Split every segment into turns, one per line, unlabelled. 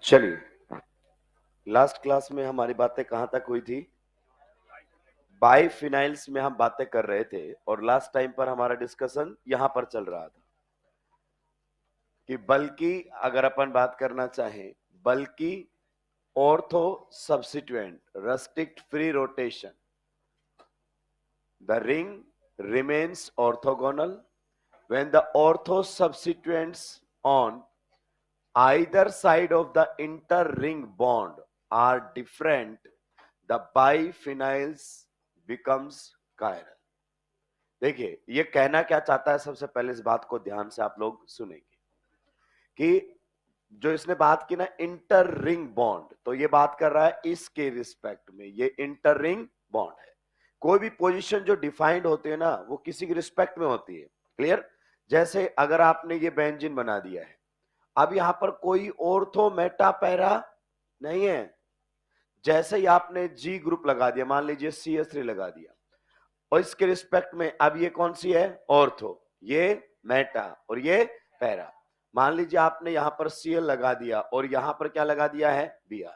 चलिए, last class में हमारी बातें कहां तक हुई थी? बाइफिनाइल्स में हम बातें कर रहे थे और लास्ट टाइम पर हमारा डिस्कशन यहां पर चल रहा था कि बल्कि अगर अपन बात करना चाहें बल्कि ortho substituent restrict free rotation, the ring remains orthogonal when the ortho substituents on either side of the inter-ring bond are different, the biphenyls becomes chiral. देखिए ये कहना क्या चाहता है, सबसे पहले इस बात को ध्यान से आप लोग सुनेंगे कि जो इसने बात की ना इंटर रिंग बॉन्ड, तो ये बात कर रहा है इसके रिस्पेक्ट में, ये इंटर रिंग बॉन्ड है। कोई भी पोजीशन जो डिफाइंड होती है ना वो किसी की रिस्पेक्ट में होती है। क्लियर? जैसे अगर आपने ये बेंजीन बना दिया है, अब यहां पर कोई ऑर्थो मेटा पैरा नहीं है। जैसे ही आपने जी ग्रुप लगा दिया, मान लीजिए CH3 लगा दिया, और इसके रिस्पेक्ट में अब ये कौन सी है? ऑर्थो, ये मेटा और ये पैरा। मान लीजिए आपने यहां पर Cl लगा दिया और यहां पर क्या लगा दिया है? Br।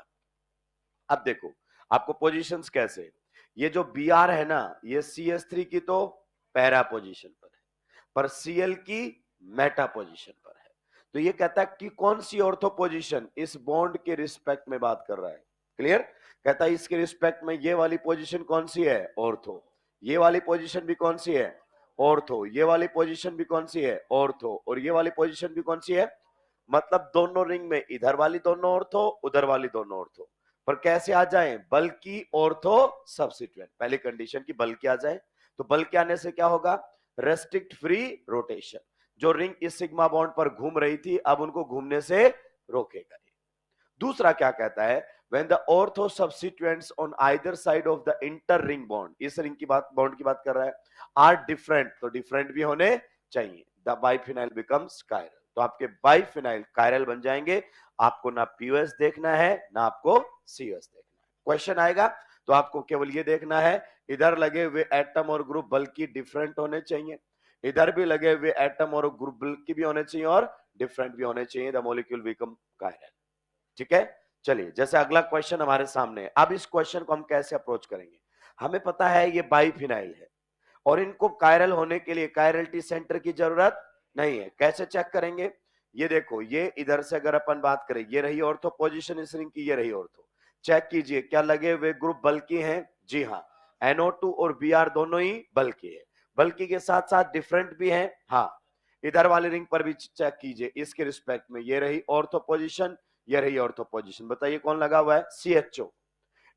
अब देखो आपको पोजीशंस कैसे, ये जो Br है ना ये CH3 की तो पैरा पोजीशन पर है, पर Cl की मेटा पोजीशन पर है। तो ये कहता है कि कौन सी ऑर्थो पोजीशन इस बॉन्ड के रिस्पेक्ट में बात कर रहा है। क्लियर? कहता है इसके रिस्पेक्ट में ये वाली पोजीशन कौन सी है? ऑर्थो। ये वाली पोजीशन भी कौन सी है? ऑर्थो। ये वाली पोजीशन भी कौन सी है? ऑर्थो। और ये वाली पोजीशन भी कौन सी है? मतलब दोनों रिंग में इधर वाली दोनों ऑर्थो, उधर वाली दोनों ऑर्थो। पर कैसे आ जाए? बल्कि ऑर्थो सब्स्टिट्यूएंट। पहली कंडीशन की बल्कि आ जाए, तो बल्कि आने से क्या होगा? Restrict free rotation. जो रिंग इस सिग्मा बॉन्ड पर घूम रही थी अब उनको घूमने से रोकेगा। दूसरा क्या कहता है? when the ortho substituents on either side of the inter ring bond, इस रिंग की बात, बॉन्ड की बात कर रहा है, are different, तो डिफरेंट भी होने चाहिए, the biphenyl becomes chiral। तो आपके बाइफिनाइल कायरल बन जाएंगे। आपको ना POS देखना है ना आपको CS देखना है। क्वेश्चन आएगा तो आपको केवल ये देखना है इधर लगे हुए एटम और ग्रुप बल्कि डिफरेंट होने चाहिए, इधर भी लगे हुए एटम और ग्रुप बल्कि भी होने चाहिए और डिफरेंट भी होने चाहिए, द मॉलिक्यूल बिकम कायरल। ठीक है? चलिए, जैसे अगला क्वेश्चन हमारे सामने है, अब इस क्वेश्चन को हम कैसे अप्रोच करेंगे? हमें पता है ये बाइफिनाइल है और इनको कायरल होने के लिए कायरलिटी सेंटर की जरूरत नहीं है। कैसे चेक करेंगे? ये देखो, ये इधर से अगर अपन बात करें, ये रही ऑर्थो पोजीशन इस रिंग की, ये रही ऑर्थो। चेक कीजिए क्या लगे हुए ग्रुप बल्कि हैं? जी हाँ, NO2 और Br दोनों ही बल्कि है। बल्कि के साथ साथ डिफरेंट भी हैं। हाँ, इधर वाले रिंग पर भी चेक कीजिए, इसके रिस्पेक्ट में ये रही ऑर्थो पोजीशन, ये रही ऑर्थो पोजीशन। बताइए कौन लगा हुआ है? CHO।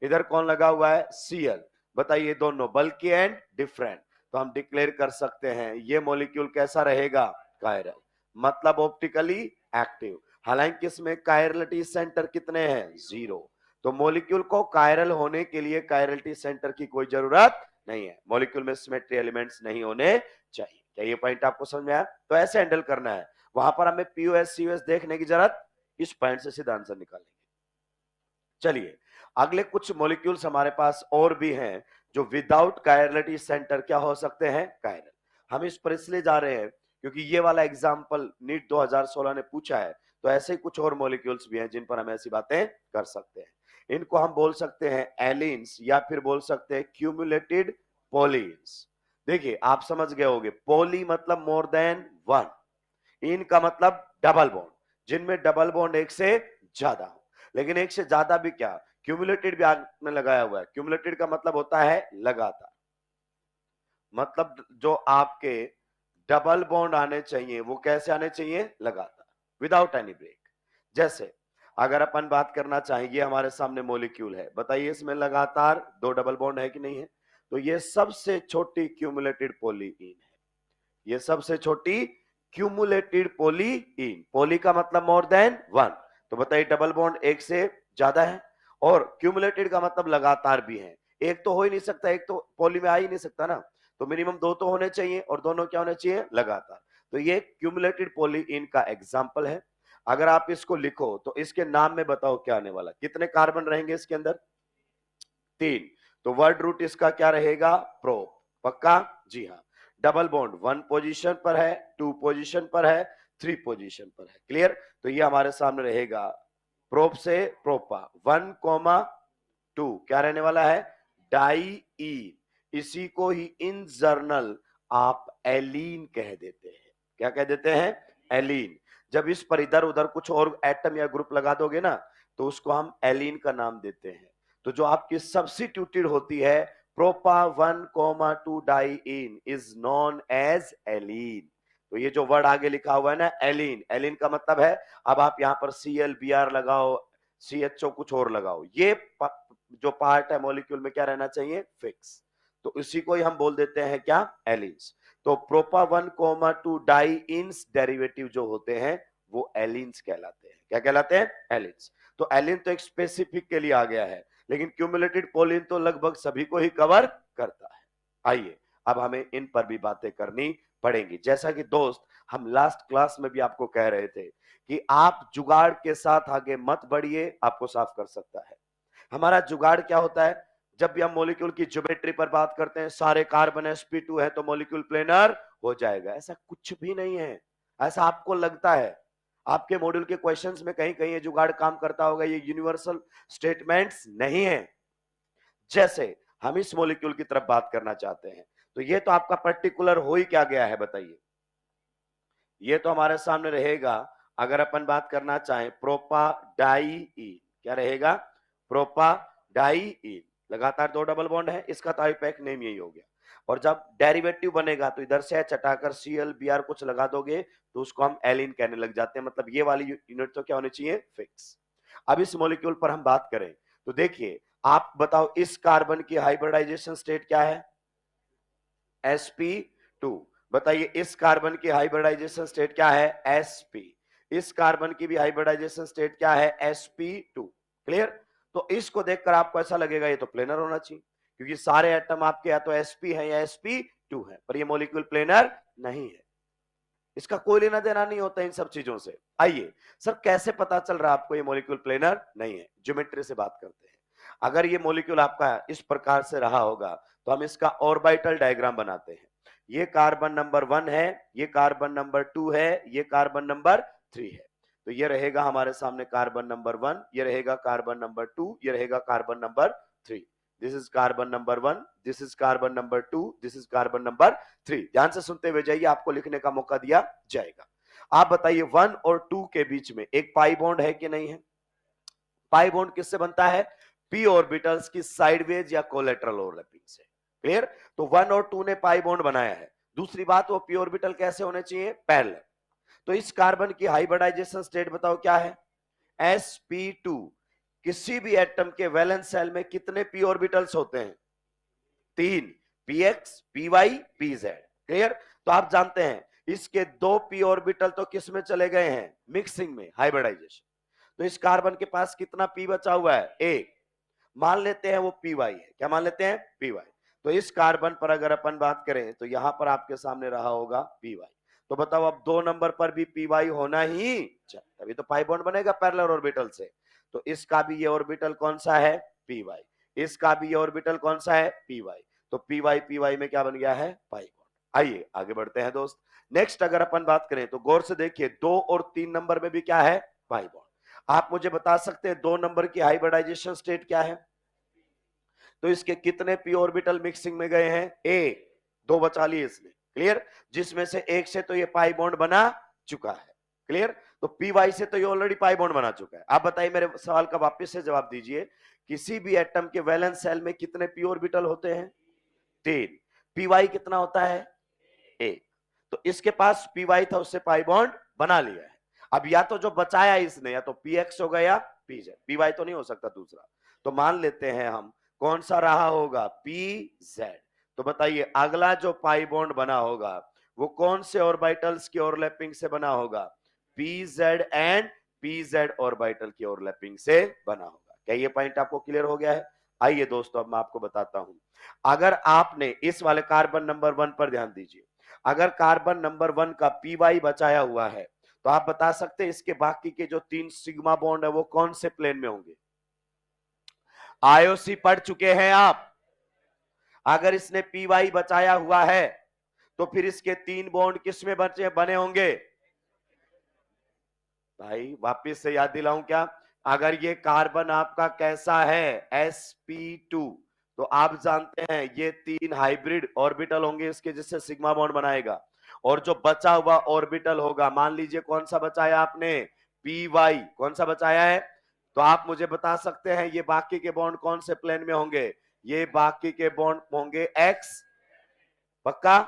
इधर कौन लगा हुआ है? Cl। बताइए दोनों बल्कि एंड डिफरेंट। तो हम डिक्लेयर कर सकते हैं ये मॉलिक्यूल कैसा रहेगा? कायरल, मतलब ऑप्टिकली एक्टिव। हालांकि इसमें कायरलिटी सेंटर कितने हैं? 0। तो मॉलिक्यूल को कायरल होने के लिए कायरलिटी सेंटर की कोई जरूरत नहीं है। मॉलिक्यूल में सिमेट्री एलिमेंट्स नहीं होने चाहिए। क्या ये पॉइंट आपको समझ में आया? तो ऐसे हैंडल करना है, वहां पर हमें POS COS देखने की जरूरत, इस पॉइंट से सीधा आंसर निकालेंगे। चलिए, अगले कुछ मॉलिक्यूल्स हमारे पास और भी हैं जो विदाउट कायरलिटी सेंटर क्या हो सकते हैं? कायरल। हम इस पर इसलिए जा रहे हैं क्योंकि ये वाला एग्जांपल नीट 2016 ने पूछा है, तो ऐसे ही कुछ और मॉलिक्यूल्स भी हैं जिन पर हम ऐसी बातें कर सकते हैं। इनको हम बोल सकते हैं एलिन्स या फिर बोल सकते हैं क्यूमुलेटेड पॉलीन्स। देखिए आप समझ गए होंगे, पॉली मतलब मोर देन वन, इन का मतलब डबल बॉन्ड, जिनमें डबल बॉन्ड एक से ज्यादा हो। लेकिन एक से ज्यादा भी क्या, क्यूमुलेटेड भी आग में लगाया हुआ है। क्यूमुलेटेड का मतलब होता है लगातार, मतलब जो आपके डबल बॉन्ड आने चाहिए वो कैसे आने चाहिए? लगातार, विदाउट एनी ब्रेक। जैसे अगर अपन बात करना चाहेंगे, हमारे सामने मॉलिक्यूल है, बताइए इसमें लगातार दो डबल बॉन्ड है कि नहीं है? तो ये सबसे छोटी क्यूमुलेटेड पॉलीइन है, ये सबसे छोटी क्यूमुलेटेड पॉलीइन। पॉली का मतलब मोर देन वन, तो बताइए डबल बॉन्ड एक से ज्यादा है, और क्यूमुलेटेड का मतलब लगातार भी है। एक तो हो ही नहीं सकता, एक तो पॉली में आ ही नहीं सकता ना, तो मिनिमम दो तो होने चाहिए, और दोनों क्या होने चाहिए? लगातार। तो ये क्यूमुलेटेड पॉलीइन का एग्जाम्पल है। अगर आप इसको लिखो तो इसके नाम में बताओ क्या आने वाला, कितने कार्बन रहेंगे इसके अंदर? 3। तो वर्ड रूट इसका क्या रहेगा? प्रो। पक्का? जी हाँ। डबल बॉन्ड 1 पोजीशन पर है, 2 पोजीशन पर है, 3 पोजीशन पर है। क्लियर? तो ये हमारे सामने रहेगा प्रोप से प्रोपा, 1,2 क्या रहने वाला है, डाईईन। इसी को ही इन जर्नल आप एलीन कह देते हैं। क्या कह देते हैं, एलीन। जब इस पर इधर उधर कुछ और एटम या ग्रुप लगा दोगे ना, तो उसको हम एलीन का नाम देते हैं। तो जो आपकी सब्स्टिट्यूटेड होती है प्रोपा 1,2 डाईईन इज नॉन एज एलीन। तो ये जो वर्ड आगे लिखा हुआ है ना एलीन, एलीन का मतलब है, अब आप यहां पर ClBr लगाओ, CHO कुछ और लगाओ, ये जो पार्ट है मॉलिक्यूल में क्या रहना चाहिए, फिक्स। तो इसी को ही हम बोल देते हैं क्या, एलिन्स। तो प्रोपा 1,2 डाईइन्स डेरिवेटिव जो होते हैं वो एलिन्स कहलाते हैं। क्या कहलाते हैं, एलिन्स। तो एलिन तो एक स्पेसिफिक के लिए आ गया है, लेकिन क्यूमुलेटेड पोलिन तो लगभग सभी को ही कवर करता है। आइए अब हमें इन पर भी बातें करनी पड़ेंगी। जैसा कि दोस्त हम लास्ट क्लास में भी आपको कह रहे थे कि आप जुगाड़ के साथ आगे मत बढ़िए, आपको साफ कर सकता है। हमारा जुगाड़ क्या होता है, जब भी हम मॉलिक्यूल की ज्योमेट्री पर बात करते हैं, सारे कार्बन sp2 है तो मॉलिक्यूल प्लेनर हो जाएगा, ऐसा कुछ भी नहीं है। ऐसा आपको लगता है, आपके मॉड्यूल के क्वेश्चंस में कहीं कहीं ये जुगाड़ काम करता होगा, ये यूनिवर्सल स्टेटमेंट्स नहीं है। जैसे हम इस मॉलिक्यूल की तरफ बात करना चाहते हैं, तो ये तो आपका पर्टिकुलर हो ही क्या गया है, बताइए। ये तो हमारे सामने रहेगा, अगर अपन बात करना चाहें प्रोपा डाईईन, क्या रहेगा, प्रोपा डाईईन। लगातार 2 डबल बॉन्ड है, इसका तो आईपैक नेम यही हो गया। और जब डेरिवेटिव बनेगा तो इधर से चटाकर ClBr कुछ लगा दोगे तो उसको हम एलिन कहने लग जाते हैं। मतलब ये वाली यूनिट तो क्या होनी चाहिए, फिक्स। अब इस मॉलिक्यूल पर हम बात करें तो देखिए, आप बताओ इस कार्बन की हाइब्रिडाइजेशन स्टेट क्या है, sp2। बताइए इस कार्बन की हाइब्रिडाइजेशन स्टेट क्या है, sp। इस कार्बन की भी हाइब्रिडाइजेशन स्टेट क्या है, sp2। क्लियर। तो इसको देखकर आपको ऐसा लगेगा ये तो प्लेनर होना चाहिए, क्योंकि सारे एटम आपके या तो sp है या sp2 है, पर ये मॉलिक्यूल प्लेनर नहीं है। इसका कोई लेना देना नहीं होता इन सब चीजों से। आइए सर कैसे पता चल रहा है आपको ये मॉलिक्यूल प्लेनर नहीं है, ज्योमेट्री से बात करते हैं। अगर ये मॉलिक्यूल आपका इस प्रकार से रहा होगा तो हम इसका ऑर्बिटल डायग्राम बनाते हैं। ये कार्बन नंबर 1 है, ये कार्बन नंबर 2 है, ये कार्बन नंबर 3 है। तो ये रहेगा हमारे सामने कार्बन नंबर 1, ये रहेगा कार्बन नंबर 2, ये रहेगा carbon number 3। This is carbon number 1, this is carbon number 2, this is carbon number 3। ध्यान से सुनते हुए जाइए, आपको लिखने का मौका दिया जाएगा। आप बताइए 1 और 2 के बीच में एक पाई बॉन्ड है कि नहीं है। पाई बॉन्ड किससे बनता है, p ऑर्बिटल्स की साइडवेज या कोलेटरल ओवरलैपिंग से। क्लियर। तो 1 और 2 ने पाई बॉन्ड बनाया है। दूसरी बात, वो p ऑर्बिटल कैसे होने चाहिए, पैरेलल। तो इस कार्बन की हाइब्रिडाइजेशन स्टेट बताओ क्या है, sp2। किसी भी एटम के वैलेंस सेल में कितने p ऑर्बिटल्स होते हैं, 3, px py pz। क्लियर। तो आप जानते हैं इसके 2 p ऑर्बिटल तो किस में चले गए हैं, मिक्सिंग में, हाइब्रिडाइजेशन। तो इस कार्बन के पास कितना p बचा हुआ है, एक। मान लेते हैं वो py है, क्या मान लेते हैं, py। तो इस कार्बन पर अगर अपन बात करें तो यहां पर आपके सामने रहा होगा py। तो बताओ अब 2 नंबर पर भी py होना ही चाहिए, तभी तो पाई बॉन्ड बनेगा पैरेलल ऑर्बिटल से। तो इसका भी ये ऑर्बिटल कौन सा है, py। इसका भी ये ऑर्बिटल कौन सा है, py। तो py py में क्या बन गया है, पाई बॉन्ड। आइए आगे बढ़ते हैं दोस्त। नेक्स्ट अगर अपन बात करें तो गौर से देखिए 2 और 3 नंबर में भी क्या है, पाई बॉन्ड। आप मुझे बता सकते हैं 2 नंबर की हाइब्रिडाइजेशन स्टेट क्या है, तो इसके कितने p ऑर्बिटल मिक्सिंग में गए हैं, एक। 2 बचा लिए इसने। क्लियर। जिसमें से एक से तो ये पाई बॉन्ड बना चुका है। क्लियर। तो py से तो ये ऑलरेडी पाई बॉन्ड बना चुका है। आप बताइए, मेरे सवाल का वापस से जवाब दीजिए, किसी भी एटम के वैलेंस सेल में कितने p ऑर्बिटल होते हैं, 3। py कितना होता है, एक। तो इसके पास py था, उससे पाई बॉन्ड बना लिया है। अब या तो जो बचाया इसने, या तो px होगा या pz, py तो नहीं हो सकता दूसरा। तो मान लेते हैं हम कौन सा रहा होगा, pz। तो बताइए अगला जो पाई बॉन्ड बना होगा वो कौन से ऑर्बिटल्स की ओवरलैपिंग से बना होगा, pz एंड pz ऑर्बिटल की ओवरलैपिंग से बना होगा। क्या ये पॉइंट आपको क्लियर हो गया है। आइए दोस्तों अब मैं आपको बताता हूं। अगर आपने इस वाले कार्बन नंबर 1 पर ध्यान दीजिए, अगर कार्बन नंबर 1 का py बचाया हुआ है तो आप बता सकते हैं इसके बाकी के जो 3 सिग्मा बॉन्ड है वो कौन से प्लेन में होंगे। आईओसी पढ़ चुके हैं आप। अगर इसने py बचाया हुआ है तो फिर इसके 3 बॉन्ड किस में बने होंगे, भाई वापिस से याद दिलाऊं क्या, अगर ये कार्बन आपका कैसा है sp2, तो आप जानते हैं ये 3 हाइब्रिड ऑर्बिटल होंगे इसके, जिससे सिग्मा बॉन्ड बनाएगा। और जो बचा हुआ ऑर्बिटल होगा, मान लीजिए कौन सा बचाया आपने, py, कौन सा बचाया है, तो आप मुझे बता सकते हैं ये बाकी के बॉन्ड कौन से प्लेन में होंगे, ये बाकी के बॉन्ड होंगे x, पक्का।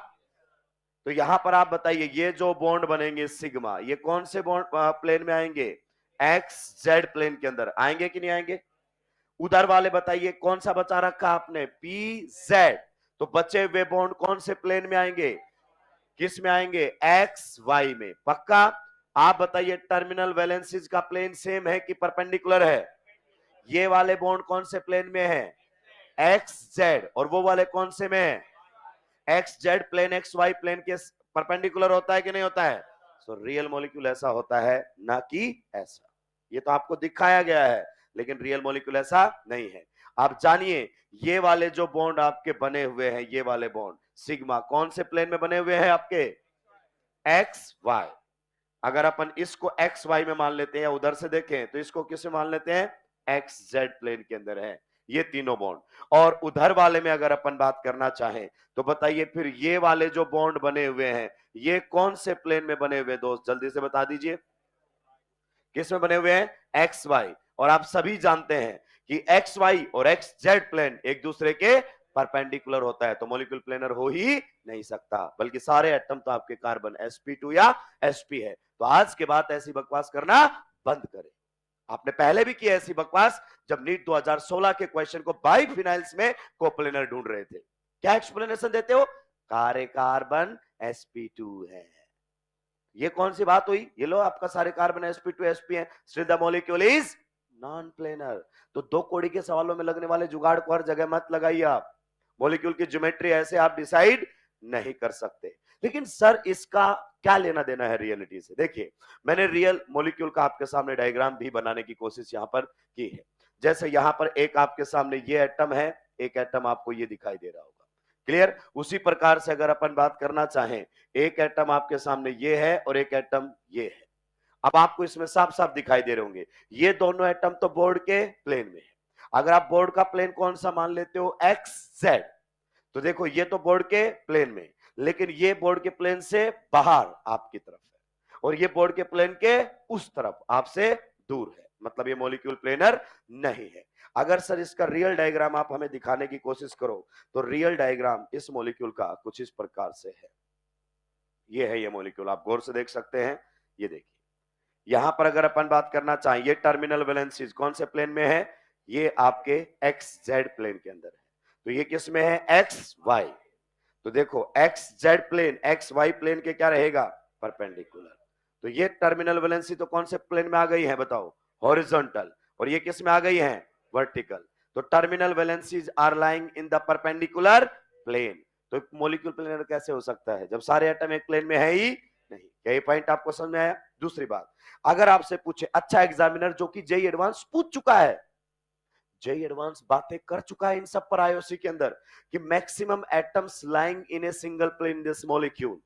तो यहां पर आप बताइए ये जो बॉन्ड बनेंगे सिग्मा, ये कौन से बॉन्ड प्लेन में आएंगे, एक्स जेड प्लेन के अंदर आएंगे कि नहीं आएंगे। उधर वाले बताइए कौन सा बचा रखा आपने, पी जेड, तो बचे हुए बॉन्ड कौन से प्लेन में आएंगे, किस में आएंगे, एक्स वाई में, पक्का। आप बताइए टर्मिनल वैलेंसीज का प्लेन सेम है कि परपेंडिकुलर है, ये वाले बॉन्ड कौन से प्लेन में है, एक्स जेड, और वो वाले कौन से में है, x z plane x y plane के परपेंडिकुलर होता है कि नहीं होता है। सो रियल मॉलिक्यूल ऐसा होता है, ना कि ऐसा। ये तो आपको दिखाया गया है, लेकिन रियल मॉलिक्यूल ऐसा नहीं है। आप जानिए ये वाले जो बॉन्ड आपके बने हुए हैं, ये वाले बॉन्ड सिग्मा कौन से प्लेन में बने हुए हैं आपके, एक्स वाई। अगर अपन इसको एक्स वाई में मान लेते हैं, या उधर से देखें तो इसको किस में मान लेते हैं, एक्स जेड प्लेन के अंदर है ये तीनों बॉन्ड। और उधर वाले में अगर अपन बात करना चाहें तो बताइए फिर ये वाले जो बॉन्ड बने हुए हैं ये कौन से प्लेन में बने हुए हैं दोस्त, जल्दी से बता दीजिए, किस में बने हुए हैं, एक्स वाई। और आप सभी जानते हैं कि एक्स वाई और एक्स जेड प्लेन एक दूसरे के परपेंडिकुलर होता है, तो मॉलिक्यूल प्लेनर हो ही नहीं सकता, बल्कि सारे एटम तो आपके कार्बन sp2 या sp है। तो आज के बाद ऐसी बकवास करना बंद करें। आपने पहले भी किया ऐसी बकवास जब नीट 2016 के क्वेश्चन को बाइफिनाइल्स में कोप्लेनर ढूंढ रहे थे। क्या एक्सप्लेनेशन देते हो, कार्य कार्बन sp2 है। ये कौन सी बात हुई, ये लो आपका सारे कार्बन sp2 sp है, still the molecule is non planar. तो 2 कोड़ी के सवालों में लगने वाले जुगाड़ को हर जगह मत लगाइए आप, मॉलिक्यूल की ज्योमेट्री ऐसे आप डिसाइड नहीं कर सकते। लेकिन सर इसका क्या लेना देना है रियलिटी से, देखिए मैंने रियल मॉलिक्यूल का आपके सामने डायग्राम भी बनाने की कोशिश यहां पर की है। जैसे यहां पर एक आपके सामने ये एटम है, एक एटम आपको ये दिखाई दे रहा होगा, क्लियर। उसी प्रकार से अगर अपन बात करना चाहें, एक एटम आपके सामने ये है और एक एटम ये है। अब आपको इसमें साफ साफ दिखाई दे रहे होंगे ये दोनों एटम तो बोर्ड के प्लेन में है। अगर आप बोर्ड का प्लेन कौन सा मान लेते हो, एक्स जेड, तो देखो ये तो बोर्ड के प्लेन में, लेकिन ये बोर्ड के प्लेन से बाहर आपकी तरफ है, और ये बोर्ड के प्लेन के उस तरफ आपसे दूर है, मतलब ये मॉलिक्यूल प्लेनर नहीं है। अगर सर इसका रियल डायग्राम आप हमें दिखाने की कोशिश करो, तो रियल डायग्राम इस मॉलिक्यूल का कुछ इस प्रकार से है। ये है ये मॉलिक्यूल, आप गौर से देख सकते हैं, ये देखिए यहां पर अगर अपन बात करना चाहें, ये टर्मिनल वैलेंसीज कौन से प्लेन में है, ये आपके एक्स जेड प्लेन के अंदर है। तो ये किस में है, एक्स वाई। तो देखो x z plane x y plane के क्या रहेगा, परपेंडिकुलर। तो ये टर्मिनल वैलेंसी तो कौन से प्लेन में आ गई है बताओ, हॉरिजॉन्टल। और ये किस में आ गई है, वर्टिकल। तो terminal valencies are lying in the perpendicular plane. तो मॉलिक्यूल प्लेनर कैसे हो सकता है जब सारे एटम एक प्लेन में है ही नहीं। यही पॉइंट आपको समझ में आया। दूसरी बात, अगर आपसे पूछे, अच्छा एग्जामिनर जो कि जेई एडवांस पूछ चुका है, जेई एडवांस बातें कर चुका है इन सब पर आईओसी के अंदर, कि maximum atoms lying in a single plane this molecule,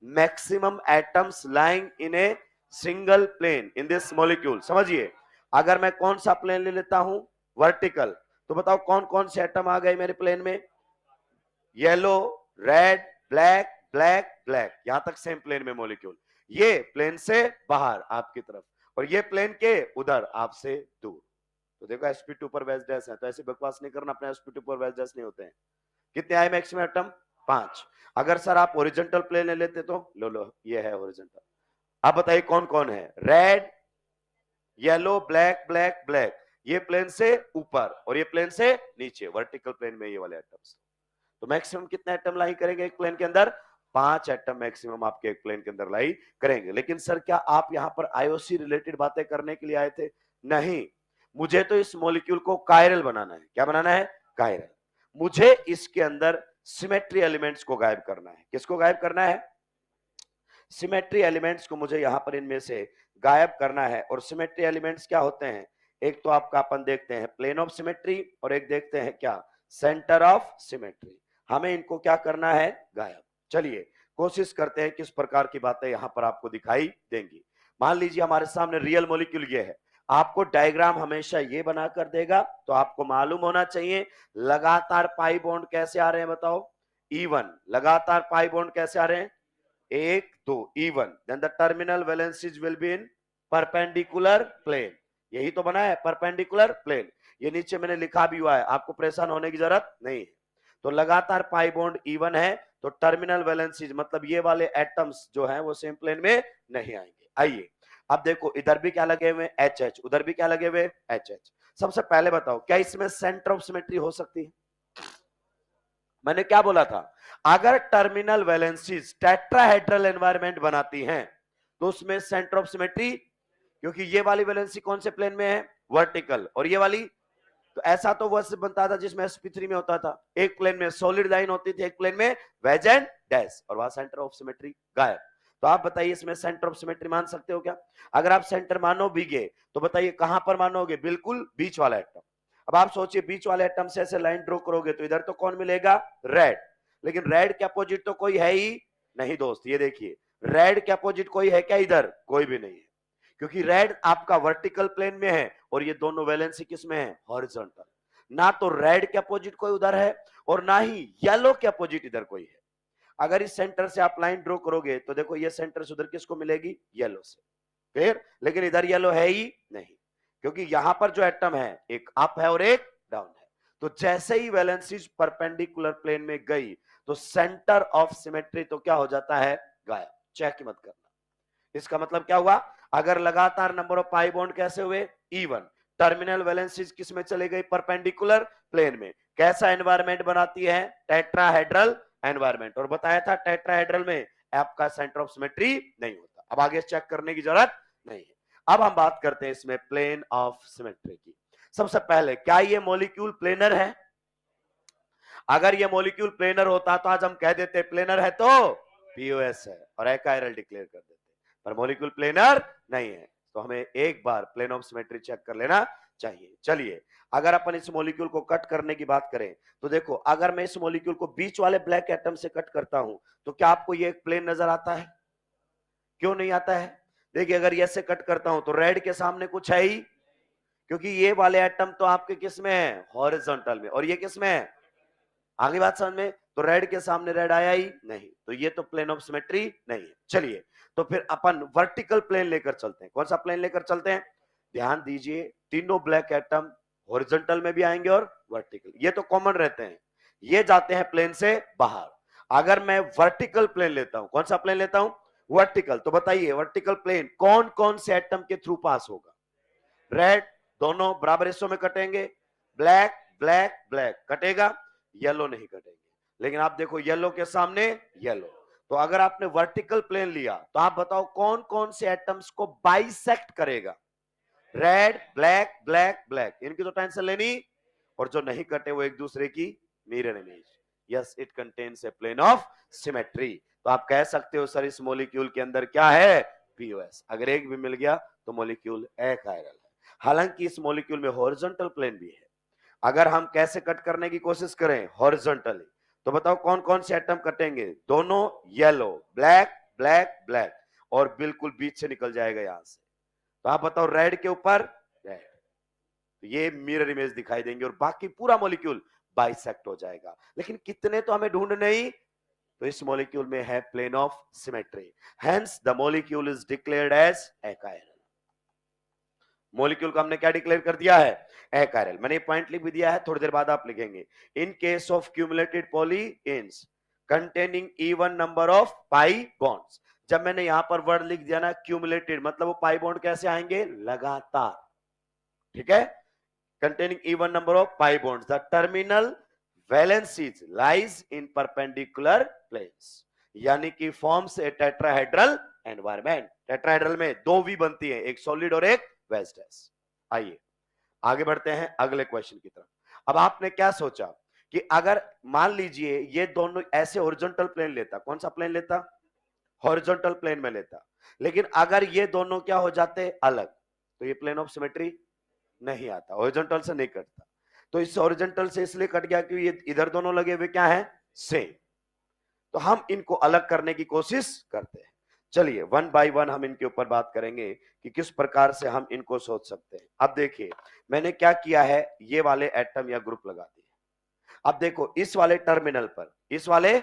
maximum atoms lying in a single plane in this molecule. समझिए, अगर मैं कौन सा प्लेन ले लेता हूं, वर्टिकल, तो बताओ कौन कौन से एटम आ गए मेरे प्लेन में, yellow, red, black, black, black, यहां तक सेम प्लेन में मॉलिक्यूल। ये प्लेन से बाहर आपकी तरफ, और ये प्लेन के उधर आपसे दूर। तो देखो sp2 पर वेज डैश है, तो ऐसी बकवास नहीं करना, अपने sp2 पर वेज डैश नहीं होते हैं। कितने आए मैक्सिमम एटम, 5। अगर सर आप ओरिजेंटल प्लेन ले लेते तो लो लो ये है ओरिजेंटल। अब बताइए कौन कौन है, red, yellow, black, black, black, ये प्लेन से ऊपर और ये प्लेन से नीचे, वर्टिकल प्लेन में ये वाले एटम्स। तो मैक्सिमम कितने एटम लाई करेंगे एक प्लेन के अंदर, 5 एटम मैक्सिमम आपके एक प्लेन के अंदर लाई करेंगे। लेकिन सर क्या आप यहां पर आईओसी रिलेटेड बातें करने के लिए आए थे, नहीं, मुझे तो इस मॉलिक्यूल को कायरल बनाना है। क्या बनाना है, कायरल। मुझे इसके अंदर सिमेट्री एलिमेंट्स को गायब करना है। किसको गायब करना है, सिमेट्री एलिमेंट्स को मुझे यहां पर इनमें से गायब करना है। और सिमेट्री एलिमेंट्स क्या होते हैं, एक तो आपका अपन देखते हैं प्लेन ऑफ सिमेट्री, और एक देखते हैं क्या, सेंटर ऑफ सिमेट्री। हमें इनको क्या करना है, गायब। चलिए कोशिश करते हैं किस प्रकार की बातें यहां पर आपको दिखाई देंगी। मान लीजिए हमारे सामने रियल मॉलिक्यूल ये है, आपको डायग्राम हमेशा ये बनाकर देगा, तो आपको मालूम होना चाहिए लगातार पाई बॉन्ड कैसे आ रहे हैं, बताओ। इवन लगातार पाई बॉन्ड कैसे आ रहे हैं, 1 2 even, then the terminal valencies will be in perpendicular plane. यही तो बना है परपेंडिकुलर प्लेन, ये नीचे मैंने लिखा भी हुआ है, आपको परेशान होने की जरूरत नहीं है। तो लगातार पाई बॉन्ड इवन है, तो टर्मिनल वैलेंसीज मतलब ये वाले एटम्स जो हैं वो सेम प्लेन में नहीं आएंगे। आइए अब देखो, इधर भी क्या लगे हुए एच एच, उधर भी क्या लगे हुए एच एच। सबसे पहले बताओ क्या इसमें सेंटर ऑफ सिमेट्री हो सकती है? मैंने क्या बोला था, अगर टर्मिनल वैलेंसीज टेट्राहेड्रल एनवायरनमेंट बनाती हैं तो उसमें सेंटर ऑफ सिमेट्री, क्योंकि ये वाली वैलेंसी कौन से प्लेन में है, वर्टिकल, और ये वाली, तो ऐसा तो वह बनता था जिसमें sp3 में होता था, एक प्लेन में सॉलिड लाइन होती थी, एक प्लेन में वेज एंड डैश, और वहां सेंटर ऑफ सिमेट्री गायब। तो आप बताइए इसमें सेंटर ऑफ सिमेट्री मान सकते हो क्या? अगर आप सेंटर मानो भी गए तो बताइए कहां पर मानोगे, बिल्कुल बीच वाला एटम। अब आप सोचिए बीच वाले एटम से ऐसे लाइन ड्रॉ करोगे तो इधर तो कौन मिलेगा, रेड, लेकिन रेड के अपोजिट तो कोई है ही नहीं दोस्त। ये देखिए रेड के अपोजिट कोई है क्या, इधर कोई भी नहीं है, क्योंकि रेड आपका वर्टिकल प्लेन में है और ये दोनों वैलेंसी किस में है, हॉरिजॉन्टल। ना तो रेड के अपोजिट कोई उधर है और ना ही येलो के अपोजिट इधर कोई है। अगर इस सेंटर से आप लाइन ड्रॉ करोगे तो देखो ये सेंटर से उधर किसको मिलेगी, येलो से, फिर लेकिन इधर येलो है ही नहीं, क्योंकि यहां पर जो एटम है एक अप है और एक डाउन है। तो जैसे ही वैलेंसीज परपेंडिकुलर प्लेन में गई तो सेंटर ऑफ सिमेट्री तो क्या हो जाता है, गायब। चेक मत करना, इसका मतलब क्या हुआ, अगर लगातार नंबर ऑफ पाई बॉन्ड कैसे हुए, इवन, टर्मिनल वैलेंसीज किस में चले गई, परपेंडिकुलर प्लेन में, कैसा एनवायरमेंट बनाती है, टेट्राहेड्रल एनवायरमेंट, और बताया था टेट्राहेड्रल में आपका सेंटर ऑफ सिमेट्री नहीं होता। अब आगे चेक करने की जरूरत नहीं है। अब हम बात करते हैं इसमें प्लेन ऑफ सिमेट्री की। सबसे पहले क्या ये मॉलिक्यूल प्लेनर है? अगर ये मॉलिक्यूल प्लेनर होता तो आज हम कह देते प्लेनर है तो पीओएस है और एकाइरल डिक्लेयर कर देते, पर मॉलिक्यूल प्लेनर नहीं है, तो हमें एक बार प्लेन ऑफ सिमेट्री चेक कर लेना चाहिए। चलिए अगर अपन इस मॉलिक्यूल को कट करने की बात करें तो देखो, अगर मैं इस मॉलिक्यूल को बीच वाले ब्लैक एटम से कट करता हूं तो क्या आपको ये एक प्लेन नजर आता है? क्यों नहीं आता है? देखिए अगर ये से कट करता हूं तो रेड के सामने कुछ है ही, क्योंकि ये वाले एटम तो आपके किस में है, हॉरिजॉन्टल में, और ये किस में है, आगे बात समझ में? तो रेड के सामने रेड आया ही नहीं, तो ये तो प्लेन ऑफ सिमेट्री नहीं है। चलिए तो फिर अपन वर्टिकल प्लेन लेकर चलते हैं। कौन सा प्लेन लेकर चलते हैं? ध्यान दीजिए तीनों ब्लैक एटम हॉरिजॉन्टल में भी आएंगे और वर्टिकल, ये तो कॉमन रहते हैं, ये जाते हैं प्लेन से बाहर। अगर मैं वर्टिकल प्लेन लेता हूं, कौन सा प्लेन लेता हूं, वर्टिकल, तो बताइए वर्टिकल प्लेन कौन कौन से एटम के थ्रू पास होगा? रेड, दोनों बराबर हिस्सों में कटेंगे, ब्लैक ब्लैक ब्लैक कटेगा, येलो नहीं कटेंगे। लेकिन आप देखो येलो के सामने येलो, तो अगर आपने वर्टिकल प्लेन लिया तो आप बताओ कौन कौन से एटम्स को बाइसेक्ट करेगा? रेड ब्लैक ब्लैक ब्लैक, इनकी तो टेंशन लेनी, और जो नहीं कटे वो एक दूसरे की mirror image. Yes, it contains a plane of symmetry. तो आप कह सकते हो सर इस मॉलिक्यूल के अंदर क्या है, पीओएस। अगर एक भी मिल गया तो मॉलिक्यूल एकाइरल है। हालांकि इस मॉलिक्यूल में हॉरिजॉन्टल प्लेन भी है। अगर हम कैसे कट करने की कोशिश करें, हॉरिजॉन्टली, तो बताओ कौन कौन से एटम कटेंगे, दोनों येलो, ब्लैक ब्लैक ब्लैक, और बिल्कुल बीच से निकल जाएगा यहां से। तो आप बताओ रेड के ऊपर रेड, तो ये मिरर इमेज दिखाई देंगे और बाकी पूरा मॉलिक्यूल बाइसेक्ट हो जाएगा। लेकिन कितने तो हमें ढूंढ नहीं, तो इस मॉलिक्यूल में है plane of symmetry, hence the molecule is declared as achiral. Molecule को हमने क्या डिक्लेयर कर दिया है, एकाइरल। मैंने पॉइंट लिख भी दिया है, थोड़ी देर बाद आप लिखेंगे। In case of cumulated polyenes containing even number of pi bonds, जब मैंने यहां पर वर्ड लिख दिया ना क्यूमुलेटेड, मतलब वो पाई बॉन्ड कैसे आएंगे, लगातार, ठीक है, containing even number of pi bonds, the terminal valencies lies in perpendicular planes, यानी कि forms a tetrahedral environment. Tetrahedral में दो वी बनती है, एक सॉलिड और एक वेज डैश। आइए आगे बढ़ते हैं अगले क्वेश्चन की तरफ। अब आपने क्या सोचा कि अगर मान लीजिए ये दोनों ऐसे हॉरिजॉन्टल प्लेन लेता, कौन सा प्लेन लेता, हॉरिजॉन्टल प्लेन में लेता, लेकिन अगर ये दोनों क्या हो जाते अलग, तो ये प्लेन ऑफ सिमेट्री नहीं आता, हॉरिजॉन्टल से नहीं कटता। तो इस हॉरिजॉन्टल से इसलिए कट गया क्योंकि ये इधर दोनों लगे हुए क्या है, सेम। तो हम इनको अलग करने की कोशिश करते हैं। चलिए वन बाय वन हम इनके ऊपर बात करेंगे कि किस प्रकार से हम इनको सोच सकते हैं। अब देखिए मैंने क्या किया है, ये वाले एटम या ग्रुप लगा दिए। अब देखो इस वाले टर्मिनल पर, इस वाले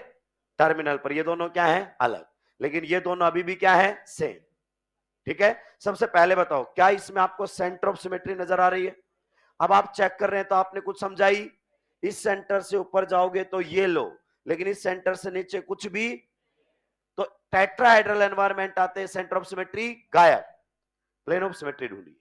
टर्मिनल पर ये दोनों क्या है, अलग, लेकिन ये दोनों अभी भी क्या है, सेम। ठीक है, सबसे पहले बताओ क्या इसमें आपको सेंटर ऑफ सिमेट्री नजर आ रही है? अब आप चेक कर रहे हैं तो आपने कुछ समझाई, इस सेंटर से ऊपर जाओगे तो ये लो, लेकिन इस सेंटर से नीचे कुछ भी, तो टेट्राहेड्रल एनवायरमेंट आते हैं, सेंटर ऑफ सिमेट्री गायब, प्लेन ऑफ सिमेट्री ढूंढिए।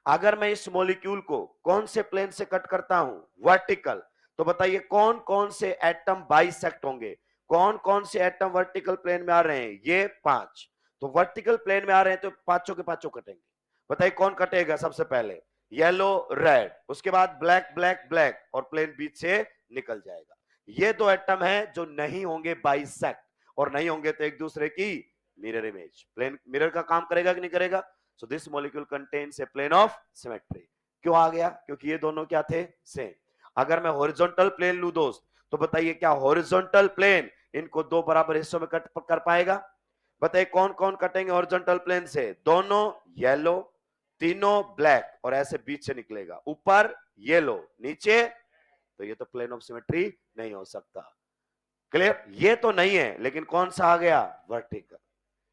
अगर मैं इस मॉलिक्यूल को कौन से प्लेन से कट करता हूं, वर्टिकल, तो बताइए कौन कौन से एटम बाइसेक्ट होंगे, कौन कौन से एटम वर्टिकल प्लेन में आ रहे हैं, ये 5। तो वर्टिकल प्लेन में आ रहे हैं तो पांचों के पांचों कटेंगे। बताइए कौन कटेगा सबसे पहले, येलो रेड, उसके बाद ब्लैक ब्लैक ब्लैक, और प्लेन बीच से निकल जाएगा। ये दो एटम है जो नहीं होंगे बाइसेक्ट, और नहीं होंगे तो एक दूसरे की मिरर इमेज, प्लेन मिरर का काम करेगा कि नहीं करेगा? So this molecule contains a plane of symmetry. क्यों आ गया? क्योंकि ये दोनों क्या थे, सेम। अगर मैं हॉरिजॉन्टल प्लेन लू दोस्त, तो बताइए क्या हॉरिजॉन्टल प्लेन इनको दो बराबर हिस्सों में कट कर पाएगा? बताइए कौन कौन कटेंगे हॉरिजॉन्टल प्लेन से? दोनों येलो, तीनों ब्लैक, और ऐसे बीच से निकलेगा, ऊपर येलो नीचे, तो ये तो प्लेन ऑफ सिमेट्री नहीं हो सकता। क्लियर? ये तो नहीं है, लेकिन कौन सा आ गया, वर्टिकल।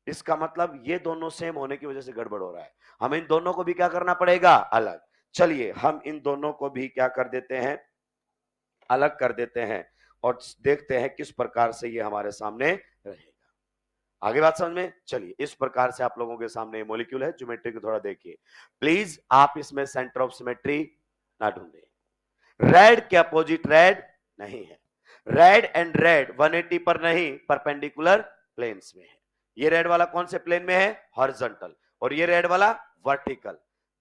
इसका मतलब ये दोनों सेम होने की वजह से गड़बड़ हो रहा है, हमें इन दोनों को भी क्या करना पड़ेगा, अलग। चलिए हम इन दोनों को भी क्या कर देते हैं, अलग कर देते हैं, और देखते हैं किस प्रकार से ये हमारे सामने रहेगा। आगे बात समझ में? चलिए इस प्रकार से आप लोगों के सामने मॉलिक्यूल है, ज्योमेट्री को थोड़ा देखिए प्लीज। आप इसमें सेंटर ऑफ सिमेट्री ना ढूंढे, रेड के अपोजिट रेड नहीं है, रेड एंड रेड 180 पर नहीं, परपेंडिकुलर प्लेन्स में है। ये रेड वाला कौन से प्लेन में है, हॉरिजॉन्टल, और ये रेड वाला वर्टिकल।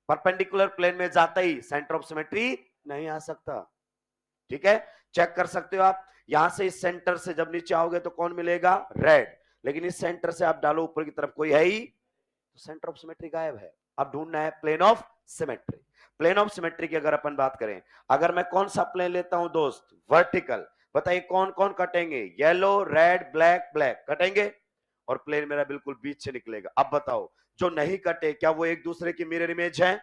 परपेंडिकुलर प्लेन में जाता ही सेंटर ऑफ सिमेट्री नहीं आ सकता। ठीक है, चेक कर सकते हो आप, यहां से इस सेंटर से जब नीचे आओगे तो कौन मिलेगा, रेड, लेकिन इस सेंटर से आप डालो ऊपर की तरफ कोई है ही, तो सेंटर ऑफ सिमेट्री गायब है। अब ढूंढना है plane of symmetry. Plane of symmetry की अगर अपन बात करें, अगर मैं कौन सा प्लेन लेता हूं दोस्त, वर्टिकल, बताइए कौन कौन कटेंगे, येलो रेड ब्लैक ब्लैक कटेंगे, और प्लेन मेरा बिल्कुल बीच से निकलेगा। अब बताओ जो नहीं कटे क्या वो एक दूसरे की मिरर इमेज है?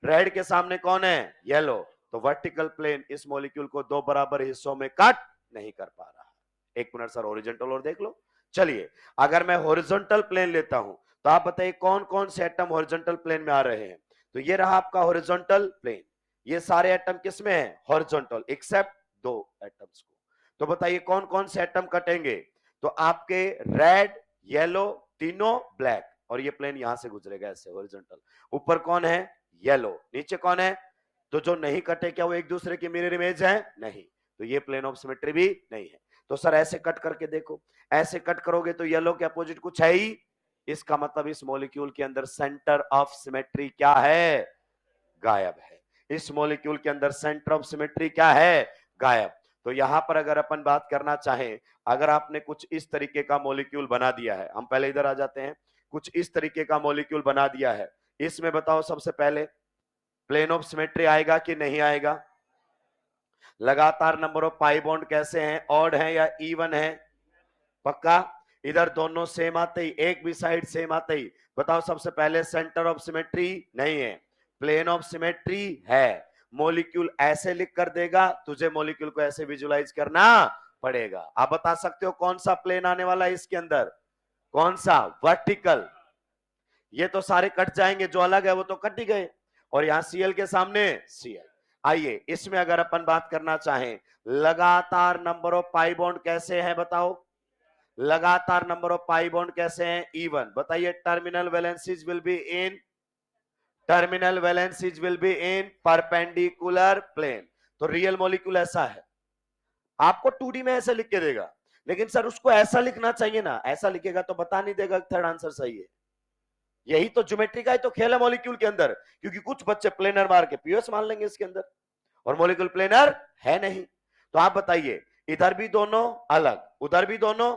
रेड के सामने कौन है, येलो, तो वर्टिकल प्लेन इस मॉलिक्यूल को दो बराबर हिस्सों में कट नहीं कर पा रहा। एक मिनट सर, हॉरिजॉन्टल और देख लो। चलिए अगर मैं हॉरिजॉन्टल प्लेन लेता हूं तो आप बताइए कौन कौन से एटम हॉरिजॉन्टल प्लेन में आ रहे हैं? तो ये रहा आपका हॉरिजॉन्टल प्लेन, ये सारे एटम किस में है, हॉरिजॉन्टल, एक्सेप्ट दो एटम्स को। तो बताइए कौन कौन से एटम कटेंगे? तो आपके रेड येलो तीनों ब्लैक, और ये प्लेन यहां से गुजरेगा ऐसे हॉरिजॉन्टल। ऊपर कौन है, येलो, नीचे कौन है, तो जो नहीं कटे क्या वो एक दूसरे की मिरर इमेज है? नहीं, तो ये प्लेन ऑफ सिमेट्री भी नहीं है। तो सर ऐसे कट करके देखो, ऐसे कट करोगे तो येलो के अपोजिट कुछ है ही, इसका मतलब इस मॉलिक्यूल के अंदर सेंटर ऑफ सिमेट्री क्या है, गायब है। इस मॉलिक्यूल के अंदर सेंटर ऑफ सिमेट्री क्या है, गायब। तो यहां पर अगर अपन बात करना चाहें, अगर आपने कुछ इस तरीके का मॉलिक्यूल बना दिया है, हम पहले इधर आ जाते हैं, कुछ इस तरीके का मॉलिक्यूल बना दिया है, इसमें बताओ सबसे पहले प्लेन ऑफ सिमेट्री आएगा कि नहीं आएगा? लगातार नंबर ऑफ पाई बॉन्ड कैसे हैं, ऑड है या इवन है? पक्का? इधर दोनों सेम आते ही, एक भी साइड सेम आते ही, बताओ सबसे पहले सेंटर ऑफ सिमेट्री नहीं है, प्लेन ऑफ सिमेट्री है। मॉलिक्यूल ऐसे लिख कर देगा, तुझे मॉलिक्यूल को ऐसे विजुलाइज करना पड़ेगा। आप बता सकते हो कौन सा प्लेन आने वाला है इसके अंदर, कौन सा, वर्टिकल। ये तो सारे कट जाएंगे, जो अलग है वो तो कट ही गए, और यहां सीएल के सामने सीएल। आइए इसमें अगर अपन बात करना चाहें, लगातार नंबर ऑफ पाई बॉन्ड कैसे हैं बताओ, लगातार नंबर ऑफ पाई बॉन्ड कैसे हैं, इवन। बताइए terminal valencies will be in, terminal valencies will be in perpendicular plane. तो रियल मॉलिक्यूल ऐसा है, आपको 2D में ऐसा लिख के देगा, लेकिन सर उसको ऐसा लिखना चाहिए ना, ऐसा लिखेगा तो बता नहीं देगा थर्ड आंसर सही है। यही तो ज्योमेट्री का ही तो खेल है मॉलिक्यूल के अंदर, क्योंकि कुछ बच्चे प्लेनर मार के पीओएस मान लेंगे इसके अंदर, और मॉलिक्यूल प्लेनर है नहीं। तो आप बताइए, इधर भी दोनों अलग, उधर भी दोनों,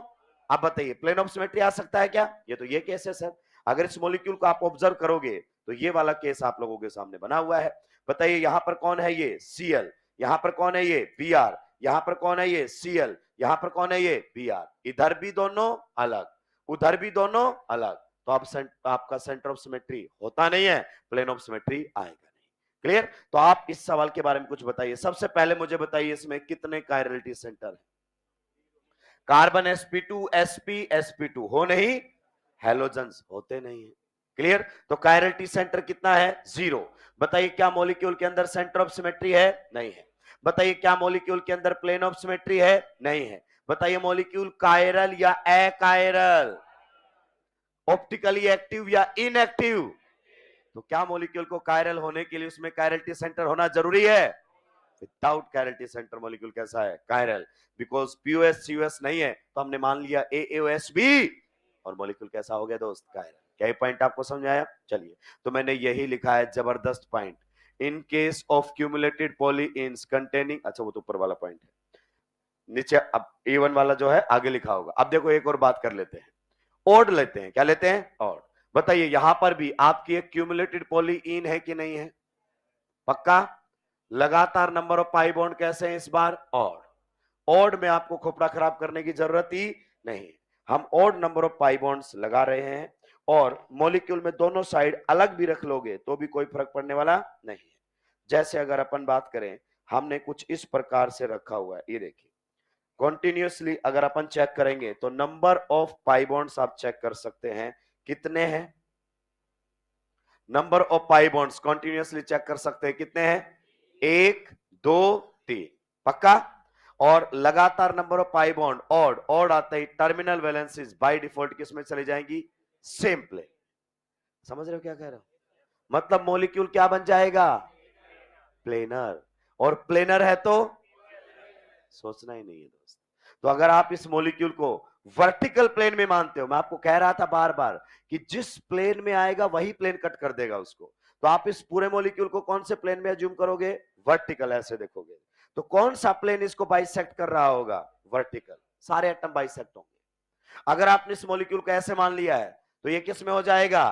आप बताइए प्लेन ऑफ सिमेट्री आ सकता है क्या? ये तो ये केस है सर। अगर इस मॉलिक्यूल को आप ऑब्जर्व करोगे तो ये वाला केस आप लोगों के सामने बना हुआ है। बताइए यहां पर कौन है, ये Cl, यहां पर कौन है, ये Br, यहां पर कौन है, ये Cl, यहां पर कौन है, ये Br। इधर भी दोनों अलग, उधर भी दोनों अलग, तो आपका सेंटर ऑफ सिमेट्री होता नहीं है, प्लेन ऑफ सिमेट्री आएगा नहीं। क्लियर? तो आप इस सवाल के बारे में कुछ बताइए। सबसे पहले मुझे बताइए इसमें कितने कायरलिटी सेंटर है? कार्बन sp2 sp sp2 हो नहीं, हेलोजन्स होते नहीं है। क्लियर? तो कायरलिटी सेंटर कितना है? 0। बताइए क्या मॉलिक्यूल के अंदर सेंटर ऑफ सिमेट्री है? नहीं है। बताइए क्या मॉलिक्यूल के अंदर प्लेन ऑफ सिमेट्री है? नहीं है। बताइए मॉलिक्यूल कायरल या अकायरल, ऑप्टिकली एक्टिव या इनएक्टिव? तो क्या मॉलिक्यूल को कायरल होने के लिए उसमें कायरलिटी सेंटर होना जरूरी है? विदाउट कायरलिटी सेंटर मॉलिक्यूल कैसा है? कायरल। बिकॉज पीओएस सीओएस नहीं है तो हमने मान लिया एओएस भी, और मॉलिक्यूल कैसा हो गया दोस्त? कायरल। क्या ये पॉइंट आपको समझ आया? चलिए, तो मैंने यही लिखा है, जबरदस्त point. In case of cumulated polyenes containing, अच्छा वो तो ऊपर वाला पॉइंट है, नीचे अब A1 वाला जो है आगे लिखा होगा। अब देखो एक और बात कर लेते हैं, ओड लेते हैं। क्या लेते हैं? ओड। बताइए यहां पर भी आपकी एक क्यूमुलेटेड पॉलीइन है कि नहीं है? पक्का? लगातार नंबर ऑफ पाई बॉन्ड कैसे हैं इस बार? ऑड। ऑड में आपको खोपड़ा खराब करने की जरूरत ही नहीं, हम odd number of pi bonds लगा रहे हैं, और मॉलिक्यूल में दोनों साइड अलग भी रख लोगे तो भी कोई फर्क पड़ने वाला नहीं है। जैसे अगर अपन बात करें, हमने कुछ इस प्रकार से रखा हुआ है, ये देखिए कॉन्टिन्यूसली अगर अपन चेक करेंगे तो नंबर ऑफ पाई बॉन्ड्स आप चेक कर सकते हैं कितने हैं। Number of pi bonds continuously check कर सकते हैं कितने हैं? 1 2 3। पक्का? और लगातार number of pi bond odd, odd आता ही टर्मिनल वैलेंसीज बाय डिफॉल्ट किस में चली जाएंगी? Same plane. समझ रहे हो क्या कह रहा हूं? मतलब मॉलिक्यूल क्या बन जाएगा? प्लेनर। और प्लेनर है तो सोचना ही नहीं है दोस्त। तो अगर आप इस मॉलिक्यूल को वर्टिकल प्लेन में मानते हो, मैं आपको कह रहा था बार बार कि जिस प्लेन में आएगा वही प्लेन कट कर देगा उसको, तो आप इस पूरे मॉलिक्यूल को कौन से प्लेन में अज्यूम करोगे? वर्टिकल। ऐसे देखोगे तो कौन सा प्लेन इसको बाइसेक्ट कर रहा होगा? वर्टिकल। सारे एटम बाइसेक्ट होंगे। अगर आपने इस मॉलिक्यूल को ऐसे मान लिया है तो ये किस में हो जाएगा?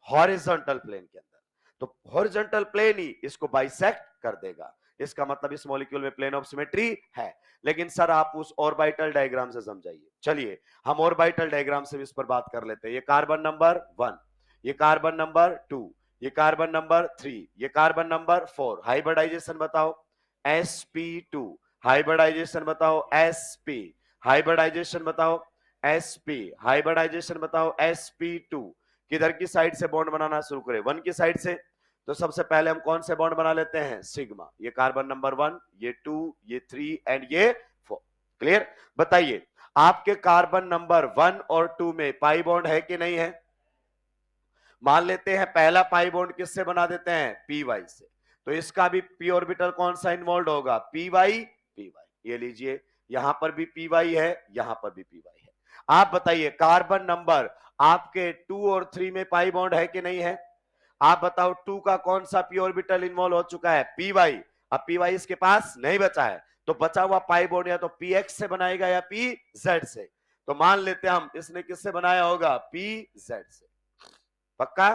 हॉरिजॉन्टल प्लेन के अंदर। तो हॉरिजॉन्टल प्लेन ही इसको बाइसेक्ट कर देगा। इसका मतलब इस मॉलिक्यूल में प्लेन ऑफ सिमेट्री है। लेकिन सर आप उस ऑर्बिटल डायग्राम से समझाइए। चलिए हम ऑर्बिटल डायग्राम से इस पर बात कर लेते हैं। ये कार्बन नंबर 1, ये कार्बन नंबर 2, ये कार्बन नंबर 3, ये कार्बन नंबर 4। हाइब्रिडाइजेशन बताओ? sp2। हाइब्रिडाइजेशन बताओ? sp। हाइब्रिडाइजेशन बताओ? sp। हाइब्रिडाइजेशन बताओ? sp2। किधर की साइड से बॉन्ड बनाना शुरू करें? 1 की साइड से। तो सबसे पहले हम कौन से बॉन्ड बना लेते हैं? सिग्मा। ये कार्बन नंबर 1, ये 2, ये 3 एंड ये 4। क्लियर? बताइए आपके कार्बन नंबर 1 और 2 में पाई बॉन्ड है कि नहीं है? मान लेते हैं पहला पाई बॉन्ड किससे बना देते हैं? पी वाई से। तो इसका भी पी ऑर्बिटल कौन सा इन्वॉल्व होगा? P y p y. ये लीजिए यहां पर भी पी वाई है, यहां पर भी पी वाई है। आप बताइए कार्बन नंबर आपके 2 और 3 में पाई बॉन्ड है कि नहीं है? आप बताओ 2 का कौन सा पी ऑर्बिटल इन्वॉल्व हो चुका है? P y. अब पी वाई इसके पास नहीं बचा है, तो बचा हुआ पाई बॉन्ड या तो पी एक्स से बनाएगा या पी जेड से। तो मान लेते हैं हम इसने किससे बनाया होगा? पी जेड से। पक्का?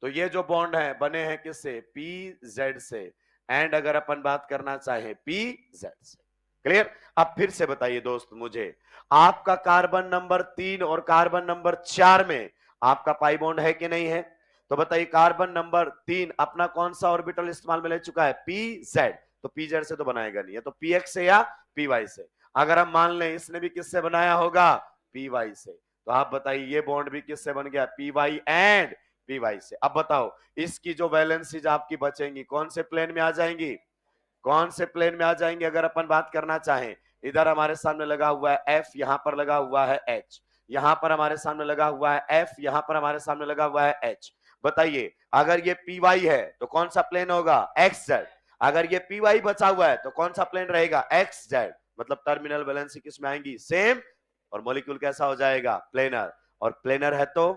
तो ये जो बॉन्ड है बने हैं किससे? पी जेड से। एंड अगर अपन बात करना चाहें पी जेड से। क्लियर? अब फिर से बताइए दोस्त मुझे, आपका कार्बन नंबर 3 और कार्बन नंबर 4 में आपका पाई बॉन्ड है कि नहीं है? तो बताइए कार्बन नंबर 3 अपना कौन सा ऑर्बिटल इस्तेमाल में ले चुका है? P Z. तो पी जेड से तो बनाएगा नहीं है, तो पी एक्स से या पी वाई से। अगर हम मान लें इसने भी किससे बनाया होगा? पी वाई से। तो आप बताइए ये बॉन्ड भी किससे बन गया? P y and p y से। अब बताओ इसकी जो वैलेंसीज आपकी बचेंगी कौन से प्लेन में आ जाएंगी? कौन से प्लेन में आ जाएंगे? अगर अपन बात करना चाहें, इधर हमारे सामने लगा हुआ है एफ, यहां पर लगा हुआ है एच, यहां पर हमारे सामने लगा हुआ है एफ, यहां पर हमारे सामने लगा हुआ है एच। बताइए अगर ये पी वाई है तो कौन सा प्लेन होगा? X Z. अगर ये पी वाई बचा हुआ है तो कौन सा प्लेन रहेगा? X Z. मतलब टर्मिनल वैलेंसी किस में आएंगी? सेम। और मॉलिक्यूल कैसा हो जाएगा? प्लेनर। और प्लेनर है तो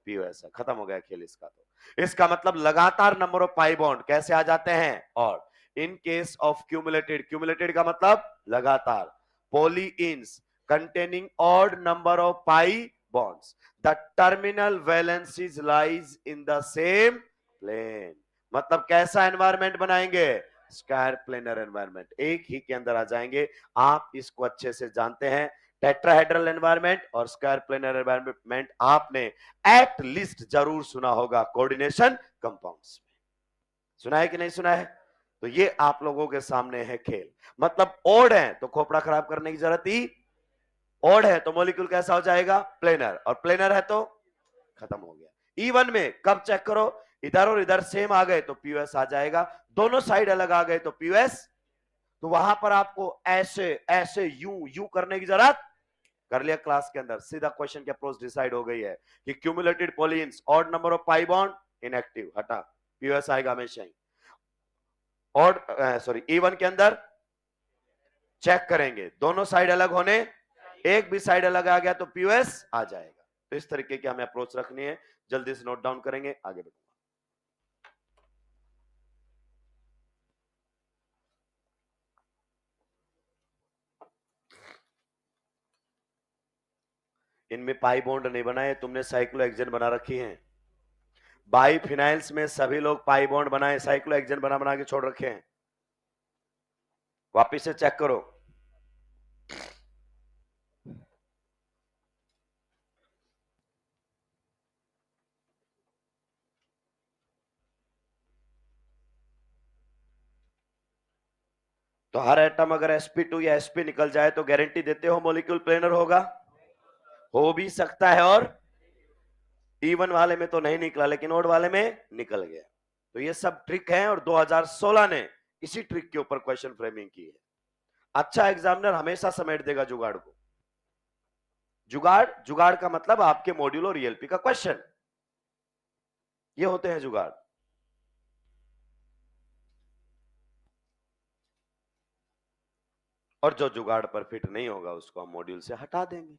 पीओएस है। खत्म हो गया खेल इसका। तो इसका मतलब लगातार नंबर ऑफ पाई बॉन्ड कैसे आ जाते हैं? और इन केस ऑफ क्यूमुलेटेड, क्यूमुलेटेड का मतलब लगातार, पॉलीइन्स containing odd number of pi bonds, the terminal valencies lies in the same plane। मतलब कैसा एनवायरमेंट बनाएंगे? स्क्वायर प्लेनर एनवायरमेंट, एक ही के अंदर आ जाएंगे। आप इसको अच्छे से जानते हैं, टेट्राहेड्रल एनवायरमेंट और स्क्वायर प्लेनर एनवायरमेंट आपने एट लीस्ट जरूर सुना होगा कोऑर्डिनेशन कंपाउंड्स में। सुना है कि नहीं सुना है? तो ये आप लोगों के सामने है खेल। मतलब ओड है तो खोपड़ा खराब करने की जरूरत ही, ओड है तो मॉलिक्यूल कैसा हो जाएगा? प्लेनर, और प्लेनर है तो खत्म हो गया। इवन में कब चेक करो, इधर और इधर सेम आ गए तो पीयूएस आ जाएगा, दोनों साइड अलग आ गए तो पीयूएस। तो वहां पर आपको ऐसे ऐसे यू करने की जरूरत, कर लिया क्लास के अंदर, सीधा क्वेश्चन की अप्रोच डिसाइड हो गई है कि cumulated polyenes odd number of pi bond inactive, हटा, पीयूएस आएगा हमेशा ही। और सॉरी इवन के अंदर चेक करेंगे दोनों साइड अलग होने, एक भी साइड अलग आ गया तो पीयूएस आ जाएगा। तो इस तरीके की हमें अप्रोच रखनी है, जल्दी से नोट डाउन करेंगे, आगे बढ़ेंगे। इनमें पाई बॉन्ड नहीं बनाए, तुमने साइक्लोहेक्सेन बना रखी हैं। बाइफिनाइल्स में सभी लोग पाई बॉन्ड बनाए, साइक्लोहेक्सेन बना बना के छोड़ रखे हैं। वापिस से चेक करो। तो हर एटम अगर sp2 या sp निकल जाए तो गारंटी देते हो मॉलिक्यूल प्लेनर होगा? हो भी सकता है, और इवन वाले में तो नहीं निकला लेकिन ओड वाले में निकल गया। तो ये सब ट्रिक है, और 2016 ने इसी ट्रिक के ऊपर क्वेश्चन फ्रेमिंग की है। अच्छा एग्जामिनर हमेशा समेट देगा जुगाड़ को। जुगाड़, जुगाड़ का मतलब आपके मॉड्यूल और ईएलपी का क्वेश्चन, ये होते हैं जुगाड़। और जो जुगाड़ पर फिट नहीं होगा उसको हम मॉड्यूल से हटा देंगे।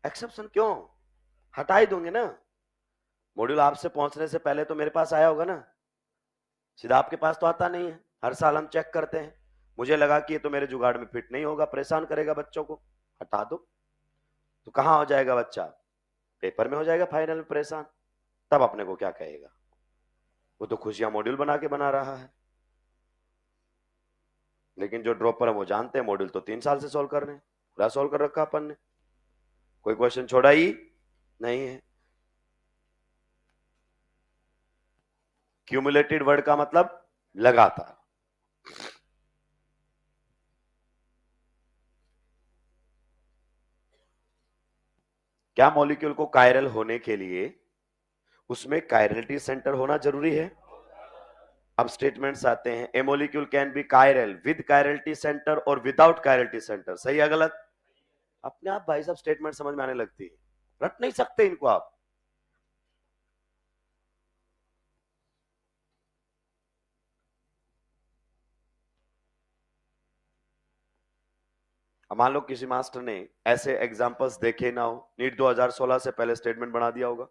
एक्सेप्शन क्यों? हटा ही दूंगे ना। मॉड्यूल आपसे पहुंचने से पहले तो मेरे पास आया होगा ना, सीधा आपके पास तो आता नहीं है। हर साल हम चेक करते हैं, मुझे लगा कि ये तो मेरे जुगाड़ में फिट नहीं होगा, परेशान करेगा बच्चों को, हटा दो। तो कहां हो जाएगा बच्चा? पेपर में हो जाएगा फाइनल में परेशान। तब अपने को क्या कहेगा? वो तो खुशियां मॉड्यूल बना के बना रहा है। लेकिन जो ड्रॉपर है वो जानते हैं मॉड्यूल तो 3 साल से सोल्व कर रहे हैं, पूरा सोल्व कर रखा अपन ने, कोई क्वेश्चन छोड़ा ही नहीं है। क्यूमुलेटेड वर्ड का मतलब लगातार। क्या मॉलिक्यूल को कायरल होने के लिए उसमें कायरलिटी सेंटर होना जरूरी है? अब स्टेटमेंट्स आते हैं, a molecule can be chiral with chirality centre और विदाउट कायरलिटी सेंटर, सही है गलत? अपने आप भाई साहब स्टेटमेंट समझ में आने लगती है, रट नहीं सकते इनको आप। अब मान लो किसी मास्टर ने ऐसे एग्जांपल्स देखे ना हो, नीट 2016 से पहले स्टेटमेंट बना दिया होगा,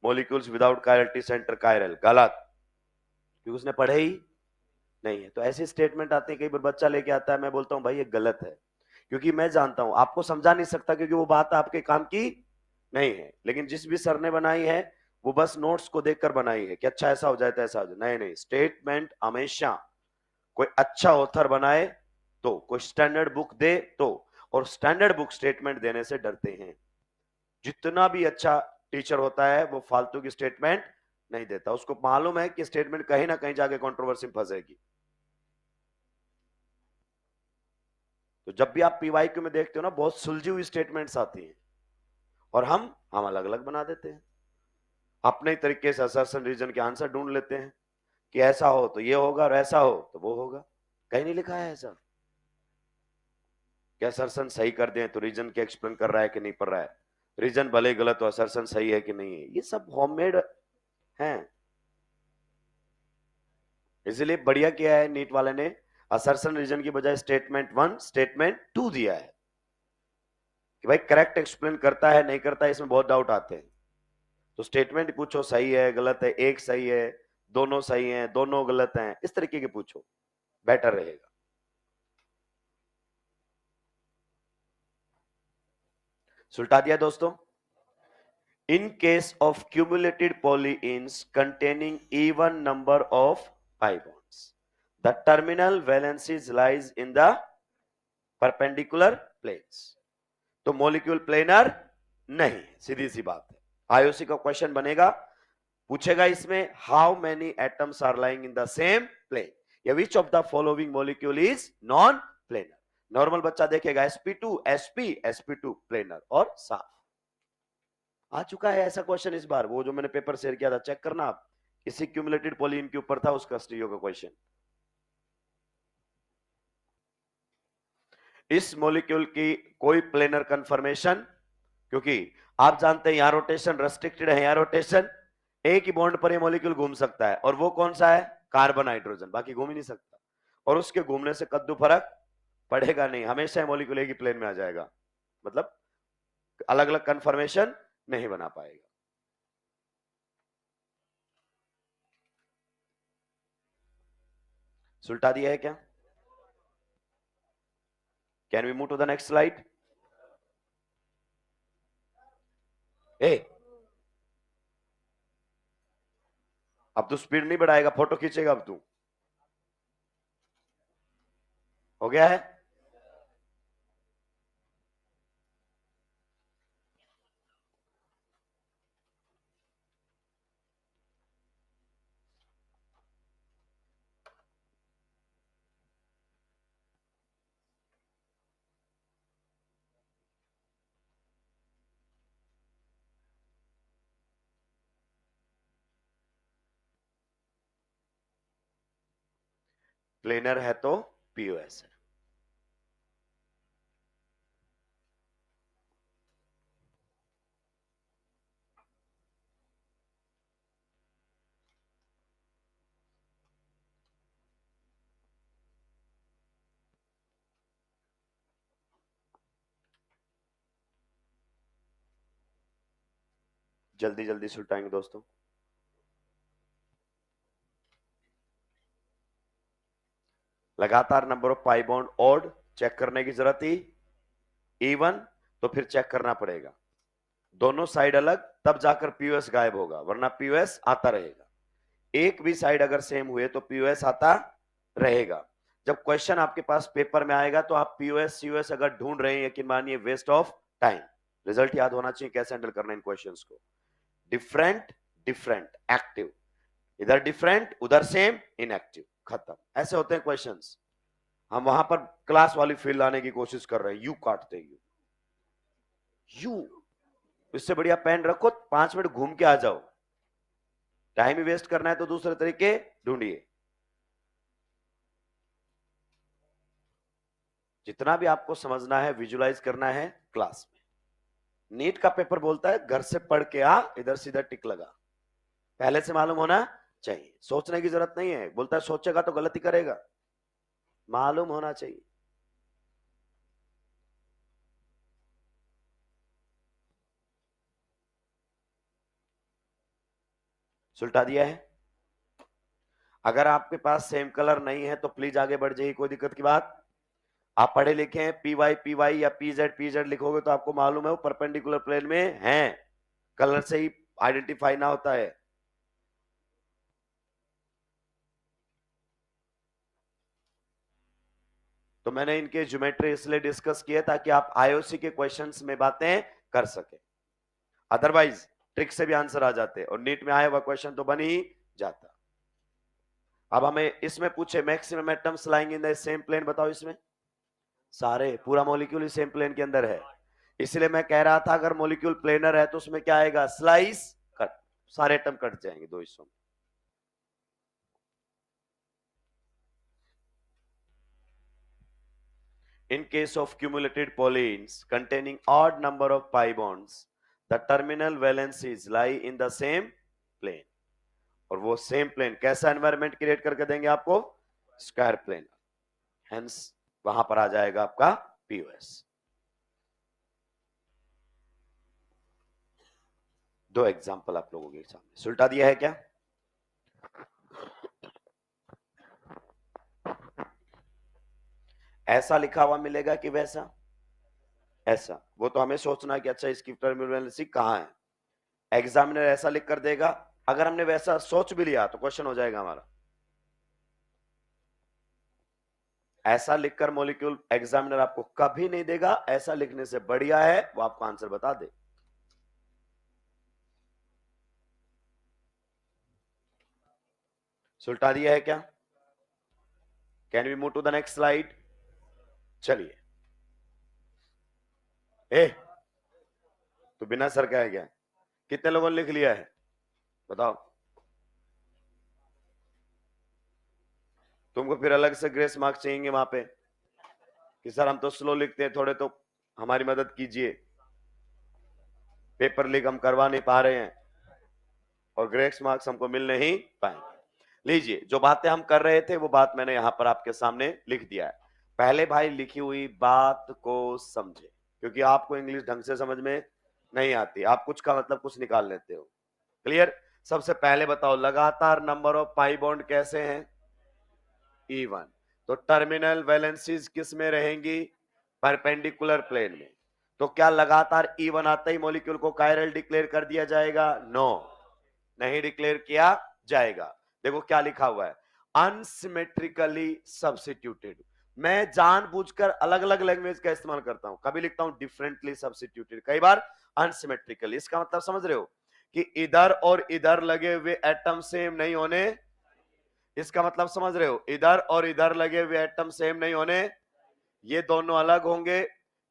molecules without chirality centre chiral, गलत, क्योंकि उसने पढ़े ही नहीं है। तो ऐसी स्टेटमेंट आती है, कई बार बच्चा लेके आता है, मैं बोलता हूं भाई ये गलत है, क्योंकि मैं जानता हूं आपको समझा नहीं सकता, क्योंकि वो बात आपके काम की नहीं है। लेकिन जिस भी सर ने बनाई है वो बस नोट्स को देखकर बनाई है कि अच्छा ऐसा हो जाए तो ऐसा हो जाए, नहीं नहीं, स्टेटमेंट हमेशा कोई अच्छा ऑथर बनाए तो, कोई स्टैंडर्ड बुक दे तो, और स्टैंडर्ड बुक स्टेटमेंट देने से डरते हैं। जितना भी अच्छा टीचर होता है वो फालतू की स्टेटमेंट नहीं देता, उसको मालूम है कि स्टेटमेंट कहीं ना कहीं जाके कंट्रोवर्सी में फंसेगी। तो जब भी आप पीवाईक्यू में देखते हो ना, बहुत सुलझी हुई स्टेटमेंट्स आती हैं, और हम अलग अलग बना देते हैं, अपने तरीके से असर्शन रीजन के आंसर ढूंढ लेते हैं कि ऐसा हो तो ये होगा और ऐसा हो तो वो होगा। कहीं नहीं लिखा है ऐसा कि असर्शन सही कर दें तो रीजन के एक्सप्लेन कर रहा है कि नहीं पढ़ रहा है, रीजन भले गलत हो असर्शन सही है कि नहीं है, ये सब होममेड है। इसलिए बढ़िया किया है नीट वाले ने, असर्शन रीजन की बजाय स्टेटमेंट 1 स्टेटमेंट 2 दिया है कि भाई करेक्ट एक्सप्लेन करता है नहीं करता है, इसमें बहुत डाउट आते हैं। तो स्टेटमेंट पूछो सही है गलत है, एक सही है, दोनों सही है, दोनों गलत हैं, इस तरीके के पूछो, बेटर रहेगा। सुलटा दिया दोस्तों। In case of cumulated polyenes containing even number of pi bonds, the terminal valencies lies in the perpendicular planes, तो मॉलिक्यूल प्लेनर नहीं, सीधी सी बात है। आईओसी का क्वेश्चन बनेगा, पूछेगा इसमें how many atoms are lying in the same plane, या which of the following molecule is non planar. Normal बच्चा देखेगा sp2 sp sp2 प्लेनर और साफ। आ चुका है ऐसा क्वेश्चन इस बार, वो जो मैंने पेपर शेयर किया था, चेक करना आप, इसी क्यूमुलेटेड पॉलीन के ऊपर था उसका स्टीरियो का क्वेश्चन। इस मॉलिक्यूल की कोई प्लेनर कंफर्मेशन, क्योंकि आप जानते हैं यहां रोटेशन रेस्ट्रिक्टेड है, यहां रोटेशन एक ही बॉन्ड पर ये मॉलिक्यूल घूम सकता है, और वो कौन सा है, कार्बन हाइड्रोजन, बाकी घूम ही नहीं सकता, और उसके घूमने से कद्दू फर्क पड़ेगा नहीं, हमेशा मॉलिक्यूल एक ही प्लेन में आ जाएगा, मतलब अलग अलग कंफर्मेशन नहीं बना पाएगा। सुलटा दिया है क्या? Can we move to the next slide? ए, अब तू स्पीड नहीं बढ़ाएगा, फोटो खींचेगा अब तू, हो गया है? प्लेनर है तो पीओएस है। जल्दी जल्दी सुलटाएंगे दोस्तों। लगातार number of pi bond odd check करने की जरूरत थी, इवन तो फिर चेक करना पड़ेगा, दोनों साइड अलग, तब जाकर पीओएस गायब होगा, वरना पीओएस आता रहेगा। एक भी साइड अगर सेम हुए तो पीओएस आता रहेगा। जब क्वेश्चन आपके पास पेपर में आएगा तो आप पीओएस सीओएस अगर ढूंढ रहे हैं, यकीन मानिए वेस्ट ऑफ टाइम। रिजल्ट याद होना चाहिए कैसे हैंडल करना इन क्वेश्चंस को। डिफरेंट डिफरेंट एक्टिव, इधर डिफरेंट उधर सेम इनएक्टिव, खत्म। ऐसे होते हैं क्वेश्चंस। हम वहां पर क्लास वाली फील लाने की कोशिश कर रहे हैं, यू काटते हैं यू, इससे बढ़िया पेन रखो, 5 मिनट घूम के आ जाओ। टाइम ही वेस्ट करना है तो दूसरे तरीके ढूंढिए। जितना भी आपको समझना है, विजुलाइज करना है क्लास में। नीट का पेपर बोलता है घर से पढ़ के आ, इधर सीधा टिक लगा, पहले से मालूम होना चाहिए, सोचने की जरूरत नहीं है। बोलता है सोचेगा तो गलती करेगा, मालूम होना चाहिए। सुलटा दिया है। अगर आपके पास सेम कलर नहीं है तो प्लीज आगे बढ़ जाइए, कोई दिक्कत की बात। आप पढ़े लिखे हैं, पी वाई या पी जेड लिखोगे तो आपको मालूम है वो परपेंडिकुलर प्लेन में है, कलर से ही आइडेंटिफाई ना होता है। तो मैंने इनके ज्योमेट्री इसलिए डिस्कस किए ताकि आप आईओसी के क्वेश्चंस में बातें कर सके, अदरवाइज ट्रिक से भी आंसर आ जाते और नीट में आया हुआ क्वेश्चन तो बन ही जाता। अब हमें इसमें पूछे maximum atoms lying in the same plane, बताओ इसमें सारे, पूरा मॉलिक्यूल सेम प्लेन के अंदर है। इसलिए मैं कह रहा था अगर मॉलिक्यूल प्लेनर है तो उसमें क्या आएगा, स्लाइस कट, सारे एटम कट जाएंगे दो हिस्सों में। In case of cumulated polyenes containing odd number of pi bonds, the terminal valencies lie in the same plane. और वो सेम प्लेन कैसा एनवायरमेंट क्रिएट करके देंगे आपको, स्क्वायर प्लेन, हेंस वहां पर आ जाएगा आपका पीओएस। दो एग्जांपल आप लोगों के सामने, सुलटा दिया है क्या? ऐसा लिखा हुआ मिलेगा कि वैसा, ऐसा, वो तो हमें सोचना है कि अच्छा इसकी टर्मिनोलॉजी कहां है। एग्जामिनर ऐसा लिख कर देगा, अगर हमने वैसा सोच भी लिया तो क्वेश्चन हो जाएगा हमारा। ऐसा लिखकर मॉलिक्यूल एग्जामिनर आपको कभी नहीं देगा, ऐसा लिखने से बढ़िया है वो आपको आंसर बता दे। सुलटा दिया है क्या? Can we move to the next slide? चलिए। ए, तो बिना सर का है क्या? कितने लोगों ने लिख लिया है बताओ? तुमको फिर अलग से ग्रेस मार्क्स चाहिए वहां पे कि सर हम तो स्लो लिखते हैं, थोड़े तो हमारी मदद कीजिए, पेपर लीक हम करवा नहीं पा रहे हैं और ग्रेस मार्क्स हमको मिल नहीं पाएंगे। लीजिए, जो बातें हम कर रहे थे वो बात मैंने यहां पर आपके सामने लिख दिया है। पहले भाई लिखी हुई बात को समझे, क्योंकि आपको इंग्लिश ढंग से समझ में नहीं आती, आप कुछ का मतलब कुछ निकाल लेते हो। क्लियर? सबसे पहले बताओ, लगातार नंबर ऑफ पाई बॉन्ड कैसे हैं? E1। तो टर्मिनल वैलेंसीज किस में रहेंगी? परपेंडिकुलर प्लेन में। तो क्या लगातार E1 आता ही मॉलिक्यूल को कायरल डिक्लेयर कर दिया जाएगा? नो, नहीं डिक्लेयर किया जाएगा। देखो क्या लिखा हुआ है, अनसिमेट्रिकली सब्स्टिट्यूटेड। मैं जानबूझकर अलग अलग लैंग्वेज का इस्तेमाल करता हूं, कभी लिखता हूं डिफरेंटली सब्स्टिट्यूटेड, कई बार अनसिमेट्रिकली। इसका मतलब समझ रहे हो कि इधर और इधर लगे हुए एटम सेम नहीं होने। इसका मतलब समझ रहे हो, इधर और इधर लगे हुए एटम सेम नहीं होने, ये दोनों अलग होंगे,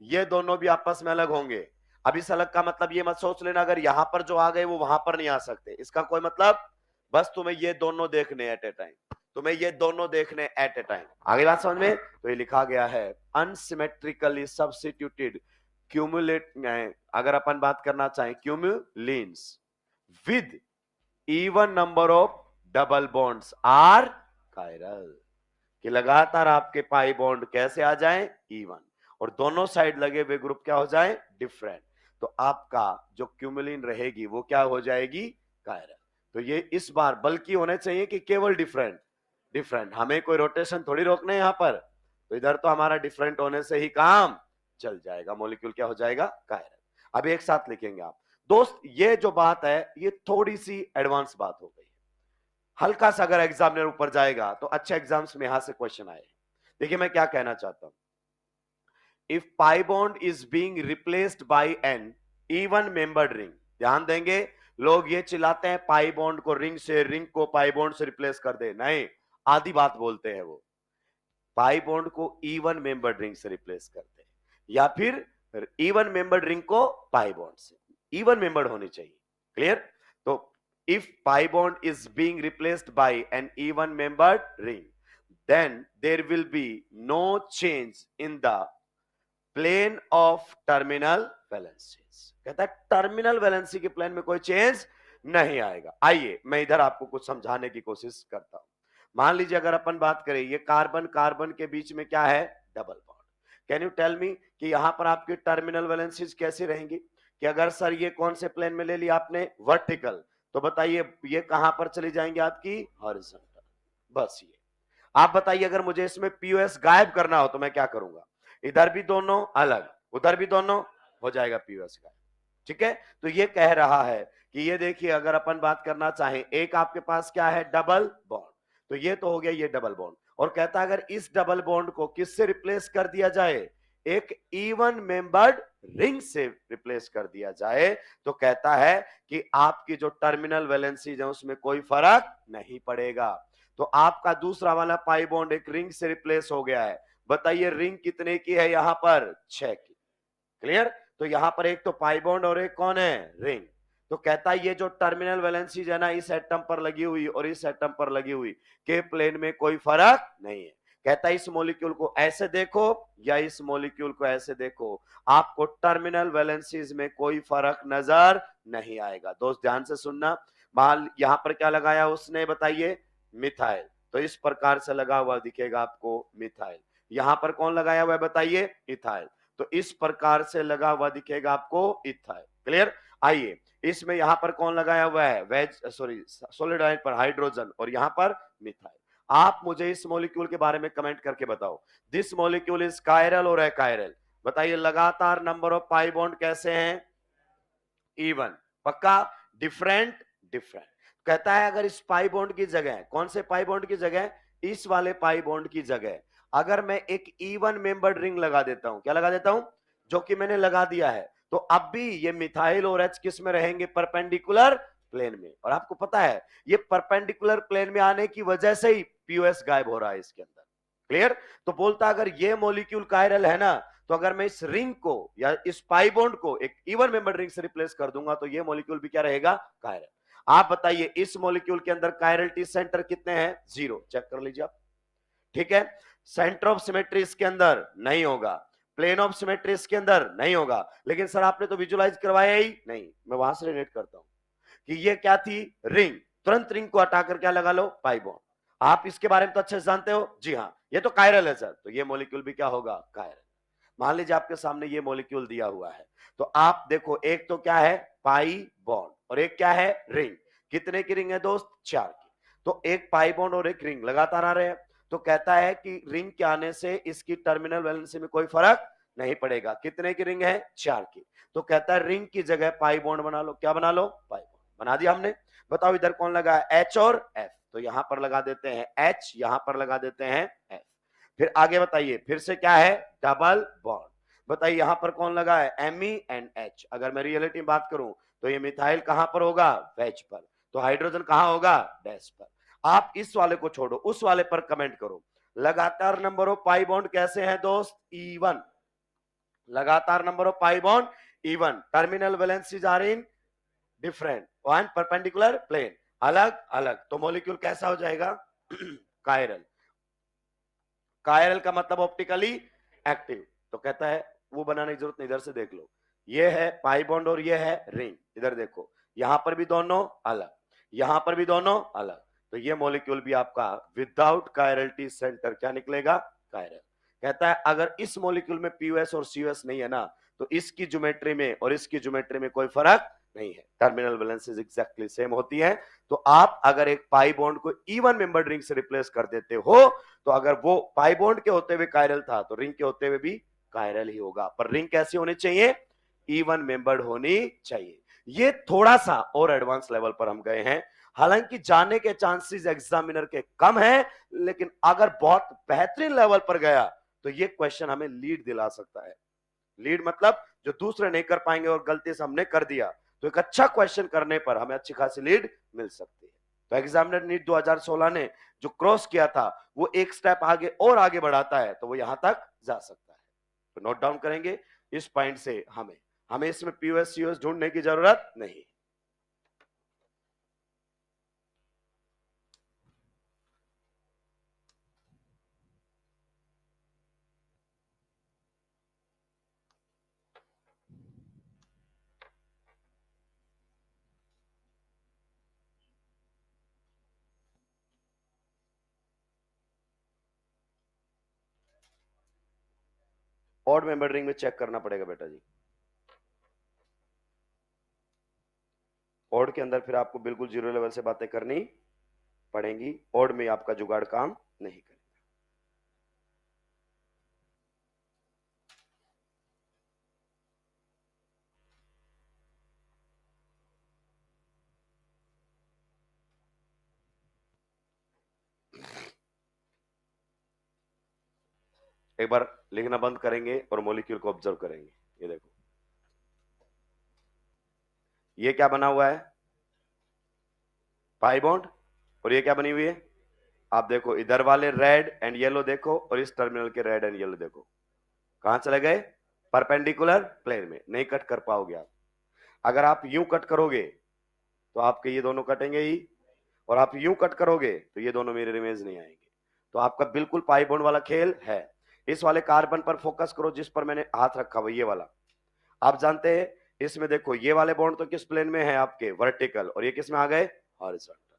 ये दोनों भी आपस में अलग होंगे। अब इस अलग का मतलब ये मत सोच लेना अगर यहां पर जो आ गए वो वहां पर नहीं आ सकते, इसका कोई मतलब, बस तुम्हें ये दोनों देखने एट ए टाइम, तुम्हें ये दोनों देखने एट ए टाइम। आगे बात समझ में? तो ये लिखा गया है अनसिमेट्रिकली सब्स्टिट्यूटेड क्यूमुलेट, अगर अपन बात करना चाहें cumulenes with even number of double bonds are chiral, कि लगातार आपके पाई बॉन्ड कैसे आ जाएं? इवन, और दोनों साइड लगे हुए ग्रुप क्या हो जाएं? डिफरेंट। तो आपका जो क्यूमुलिन रहेगी वो क्या हो जाएगी? कायरल। तो ये इस बार बल्कि होने चाहिए कि केवल डिफरेंट, डिफरेंट, हमें कोई रोटेशन थोड़ी रोकना है यहां पर, तो इधर तो हमारा डिफरेंट होने से ही काम चल जाएगा, मॉलिक्यूल क्या हो जाएगा? कायरल। अब एक साथ लिखेंगे आप दोस्त, ये जो बात है ये थोड़ी सी एडवांस बात हो गई, हल्का सा अगर एग्जामिनर ऊपर जाएगा तो अच्छे एग्जाम्स में यहां से क्वेश्चन आए। देखिए मैं क्या कहना चाहता हूं, if pi bond is being replaced by an even membered ring, ध्यान देंगे, लोग ये चिल्लाते हैं पाई बॉन्ड को रिंग से, रिंग को पाई बॉन्ड से रिप्लेस कर दे, नहीं, आधी बात बोलते हैं वो, पाई बॉन्ड को इवन मेंबर्ड रिंग से रिप्लेस करते हैं, या फिर इवन मेंबर्ड रिंग को पाई बॉन्ड से, इवन मेंबर्ड होनी चाहिए। क्लियर? तो if pi bond is being replaced by an even membered ring, then there will be no change in the plane of terminal valencies। कहता है terminal valency के plane में कोई change नहीं आएगा। आइए मैं इधर आपको कुछ समझाने की कोशिश करता हूं। मान लीजिए अगर अपन बात करें, ये कार्बन कार्बन के बीच में क्या है? Double bond. Can you tell me कि यहां पर आपकी टर्मिनल वैलेंसीज कैसी रहेंगी? कि अगर सर ये कौन से प्लेन में ले लिया आपने? वर्टिकल, तो बताइए ये कहां पर चली जाएंगी? आपकी हॉरिजॉन्टल। बस ये, आप बताइए अगर मुझे इसमें पीओएस गायब करना हो तो मैं क्या करूंगा? इधर भी दोनों अलग, उधर भी दोनों, हो जाएगा पीओएस गायब। ठीक है? तो ये कह रहा है कि ये देखिए, अगर अपन बात करना चाहें, एक आपके पास क्या है? डबल बॉन्ड, तो ये तो हो गया ये डबल बॉन्ड, और कहता है अगर इस डबल बॉन्ड को किससे रिप्लेस कर दिया जाए? एक इवन मेंबर्ड रिंग से रिप्लेस कर दिया जाए, तो कहता है कि आपकी जो टर्मिनल वैलेंसीज है उसमें कोई फर्क नहीं पड़ेगा। तो आपका दूसरा वाला पाई बॉन्ड एक रिंग से रिप्लेस हो गया है। बताइए रिंग कितने की है यहां पर? 6 की। क्लियर? तो यहां पर एक तो पाई बॉन्ड और एक कौन है? रिंग। तो कहता है ये जो टर्मिनल वैलेंसीज है ना, इस एटम पर लगी हुई और इस एटम पर लगी हुई के प्लेन में कोई फर्क नहीं है। कहता है इस मॉलिक्यूल को ऐसे देखो या इस मॉलिक्यूल को ऐसे देखो, आपको टर्मिनल वैलेंसीज में कोई फर्क नजर नहीं आएगा। दोस्त ध्यान से सुनना, मान यहां पर क्या लगाया उसने? बताइए, मिथाइल। तो इस प्रकार से लगा हुआ दिखेगा आपको मिथाइल। यहां पर कौन लगाया हुआ है? बताइए, इथाइल। तो इस प्रकार से लगा हुआ दिखेगा आपको इथाइल। क्लियर? आइए, इसमें यहां पर कौन लगाया हुआ है? वेज सॉरी सॉलिड आयन पर हाइड्रोजन, और यहां पर मिथाइल। आप मुझे इस मॉलिक्यूल के बारे में कमेंट करके बताओ, दिस मॉलिक्यूल इज कायरल और अकायरल? बताइए लगातार नंबर ऑफ पाई बॉन्ड कैसे हैं? इवन। पक्का? डिफरेंट? डिफरेंट। कहता है अगर इस पाई बॉन्ड की जगह, कौन से पाई बॉन्ड की जगह? इस वाले पाई बॉन्ड की जगह अगर मैं एक इवन मेंबर्ड रिंग लगा देता हूं, क्या लगा देता हूं, जो कि मैंने लगा दिया है, तो अब भी ये मिथाइल और एच किस में रहेंगे, परपेंडिकुलर प्लेन में। और आपको पता है ये परपेंडिकुलर प्लेन में आने की वजह से ही पीओएस गायब हो रहा है इसके अंदर। क्लियर? तो बोलता अगर ये मॉलिक्यूल कायरल है ना, तो अगर मैं इस रिंग को या इस पाई बॉन्ड को एक इवन मेंबर रिंग से रिप्लेस कर दूंगा तो ये मॉलिक्यूल भी क्या रहेगा, कायरल। आप बताइए इस मॉलिक्यूल के अंदर कायरलिटी सेंटर कितने हैं, 0, चेक कर लीजिए आप। ठीक है, सेंटर ऑफ सिमेट्री इसके अंदर नहीं होगा, प्लेन ऑफ सिमेट्री इसके अंदर नहीं होगा, लेकिन सर आपने तो विजुलाइज करवाया ही नहीं। मैं वहां से रिलेट करता हूं कि ये क्या थी, रिंग, तुरंत रिंग को हटाकर क्या लगा लो, पाई बॉन्ड। आप इसके बारे में तो अच्छे से जानते हो, जी हाँ, ये तो कायरल है सर, तो ये मॉलिक्यूल भी क्या होगा, कायरल। मान लीजिए आपके सामने ये मॉलिक्यूल दिया हुआ है, तो आप देखो एक तो क्या है, पाई बॉन्ड, और एक क्या है, रिंग। कितने की रिंग है दोस्त, 4 की। तो एक पाई बॉन्ड और एक रिंग लगातार आ रहे हैं, तो कहता है कि रिंग के आने से इसकी टर्मिनल वैलेंसी में कोई फर्क नहीं पड़ेगा। कितने की रिंग है, 4 की। तो कहता है रिंग की जगह पाई बॉन्ड बना लो, क्या बना लो, पाई बॉन्ड बना दिया हमने। बताओ इधर कौन लगा है, एच और एफ, तो यहां पर लगा देते हैं एच, यहां पर लगा देते हैं एफ। फिर आगे बताइए, फिर से क्या है, डबल बॉन्ड। बताइए यहां पर कौन लगा है, एम ई एंड एच। अगर मैं रियलिटी में बात करूं तो ये मिथाइल कहां पर होगा, वेज पर, तो हाइड्रोजन कहां होगा, डैश पर। आप इस वाले को छोड़ो, उस वाले पर कमेंट करो। लगातार नंबर ऑफ पाई बॉन्ड कैसे हैं दोस्त, इवन। लगातार number of pi bond even, terminal valencies are in different one perpendicular plane, अलग अलग, तो मॉलिक्यूल कैसा हो जाएगा, कायरल। कायरल का मतलब ऑप्टिकली एक्टिव। तो कहता है वो बनाने की जरूरत नहीं, इधर से देख लो, ये है पाई बॉन्ड और ये है रिंग, इधर देखो, यहां पर भी दोनों अलग, यहां पर भी दोनों अलग, तो ये मॉलिक्यूल भी आपका विदाउट कायरलिटी सेंटर क्या निकलेगा, कायरल। कहता है अगर इस मॉलिक्यूल में पीयूएस और सीयूएस नहीं है ना, तो इसकी ज्योमेट्री में और इसकी ज्योमेट्री में कोई फर्क नहीं है, टर्मिनल वैलेंसीज एग्जैक्टली सेम होती है। तो आप अगर एक पाई बॉन्ड को इवन मेंबर्ड रिंग से रिप्लेस कर देते हो, तो अगर वो पाई बॉन्ड के होते हुए कायरल था तो रिंग के होते हुए भी कायरल ही होगा। पर रिंग कैसी होनी चाहिए, इवन मेंबर्ड होनी चाहिए। ये थोड़ा सा और एडवांस लेवल पर हम गए हैं, हालांकि जाने के चांसेस एग्जामिनर के कम है, लेकिन अगर बहुत बेहतरीन लेवल पर गया तो ये क्वेश्चन हमें लीड दिला सकता है। लीड मतलब जो दूसरे नहीं कर पाएंगे और गलती से हमने कर दिया, तो एक अच्छा क्वेश्चन करने पर हमें अच्छी खासी लीड मिल सकती है। तो एग्जामिनर नीट 2016 ने जो क्रॉस किया था वो एक स्टेप आगे और आगे बढ़ाता है, तो वो यहां तक जा सकता है। तो नोट डाउन करेंगे इस पॉइंट से, हमें हमें इसमें पीओएस सीओएस ढूंढने की जरूरत नहीं। ऑड मेंबर रिंग में चेक करना पड़ेगा बेटा जी, ऑड के अंदर फिर आपको बिल्कुल जीरो लेवल से बातें करनी पड़ेंगी, ऑड में आपका जुगाड़ काम नहीं करेगा। एक बार लिखना बंद करेंगे और मॉलिक्यूल को ऑब्जर्व करेंगे। ये देखो, ये क्या बना हुआ है, पाई बॉन्ड, और ये क्या बनी हुई है, आप देखो इधर वाले रेड एंड येलो देखो, और इस टर्मिनल के रेड एंड येलो देखो, कहां चले गए, परपेंडिकुलर प्लेन में, नहीं कट कर पाओगे आप। अगर आप यूं कट करोगे तो आपके ये दोनों कटेंगे ही, और आप यूं कट करोगे तो ये दोनों मेरे इमेज नहीं आएंगे। तो आपका बिल्कुल पाई बॉन्ड वाला खेल है। इस वाले कार्बन पर फोकस करो जिस पर मैंने हाथ रखा हुआ, ये वाला। आप जानते हैं इसमें देखो ये वाले बॉन्ड तो किस प्लेन में है आपके, वर्टिकल, और ये किस में आ गए, हॉरिजॉन्टल।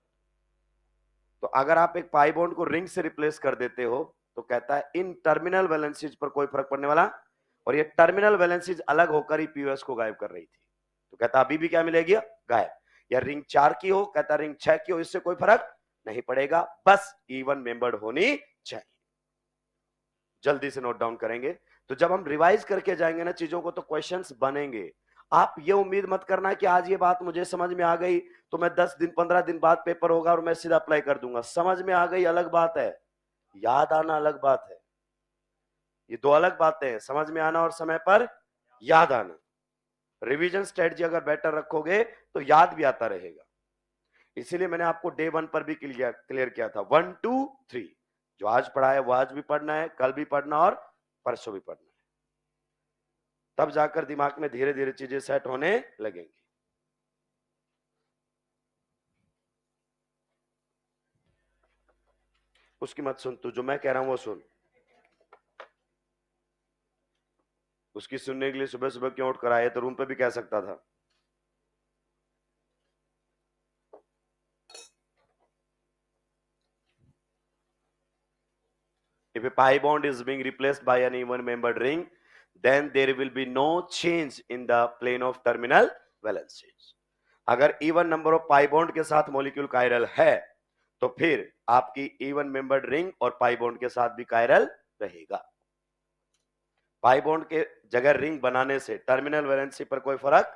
तो अगर आप एक पाई बॉन्ड को रिंग से रिप्लेस कर देते हो तो कहता है इन टर्मिनल वैलेंसीज पर कोई फर्क पड़ने वाला, और ये टर्मिनल वैलेंसीज अलग होकर ही पीओएस को गायब कर रही थी। तो कहता अभी भी क्या मिलेगी, गायब। या रिंग 4 की हो, कहता रिंग 6 की हो, इससे कोई फर्क नहीं पड़ेगा, बस इवन मेंबर्ड होनी चाहिए। जल्दी से नोट डाउन करेंगे, तो जब हम रिवाइज करके जाएंगे ना चीजों को तो क्वेश्चंस बनेंगे। आप ये उम्मीद मत करना कि आज ये बात मुझे समझ में आ गई तो मैं 10 दिन 15 दिन बाद पेपर होगा और मैं सीधा अप्लाई कर दूंगा। समझ में आ गई अलग बात है, याद आना अलग बात है। ये दो अलग बातें हैं, समझ में आना और समय पर याद आना। रिवीजन स्ट्रेटजी अगर बेटर रखोगे तो याद भी आता रहेगा। इसीलिए मैंने आपको डे 1 पर भी क्लियर किया था 1 2 3, जो आज पढ़ा है वो आज भी पढ़ना है, कल भी पढ़ना और परसों भी पढ़ना है, तब जाकर दिमाग में धीरे धीरे चीजें सेट होने लगेंगी। उसकी मत सुन, तू जो मैं कह रहा हूं वो सुन। उसकी सुनने के लिए सुबह सुबह क्यों उठ कर आए, तो रूम पे भी कह सकता था। If a pi bond is being replaced by an even membered ring, then there will be no change in the plane of terminal valencies. अगर even number of pi bond के साथ मॉलिक्यूल कायरल है तो फिर आपकी even membered ring और pi bond के साथ भी कायरल रहेगा। पाई बॉन्ड के जगह रिंग बनाने से टर्मिनल वैलेंसी पर कोई फर्क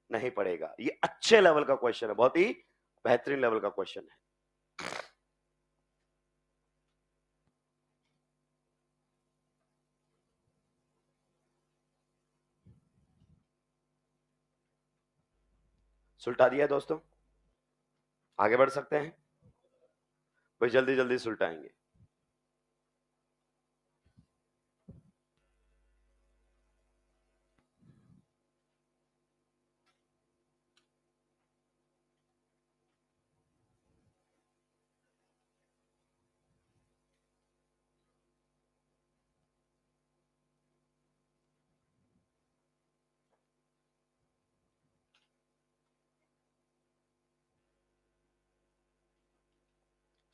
नहीं पड़ेगा। ये अच्छे लेवल का क्वेश्चन है, बहुत ही बेहतरीन लेवल का क्वेश्चन है। सुलटा दिया दोस्तों, आगे बढ़ सकते हैं भाई, जल्दी जल्दी सुलटाएंगे।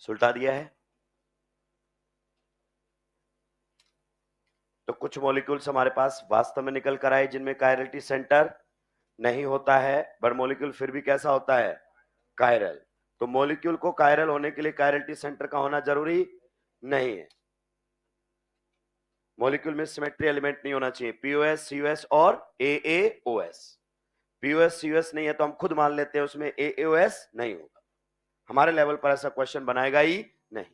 सुलटा दिया है तो कुछ मॉलिक्यूल्स हमारे पास वास्तव में निकल कर आए जिनमें कायरलिटी सेंटर नहीं होता है, बट मॉलिक्यूल फिर भी कैसा होता है, कायरल। तो मॉलिक्यूल को कायरल होने के लिए कायरलिटी सेंटर का होना जरूरी नहीं है। मॉलिक्यूल में सिमेट्री एलिमेंट नहीं होना चाहिए, पीओएस सीओएस और एएओएस। पीओएस सीओएस नहीं है तो हम खुद मान लेते हैं उसमें एएओएस नहीं होगा, हमारे लेवल पर ऐसा क्वेश्चन बनाएगा ही नहीं।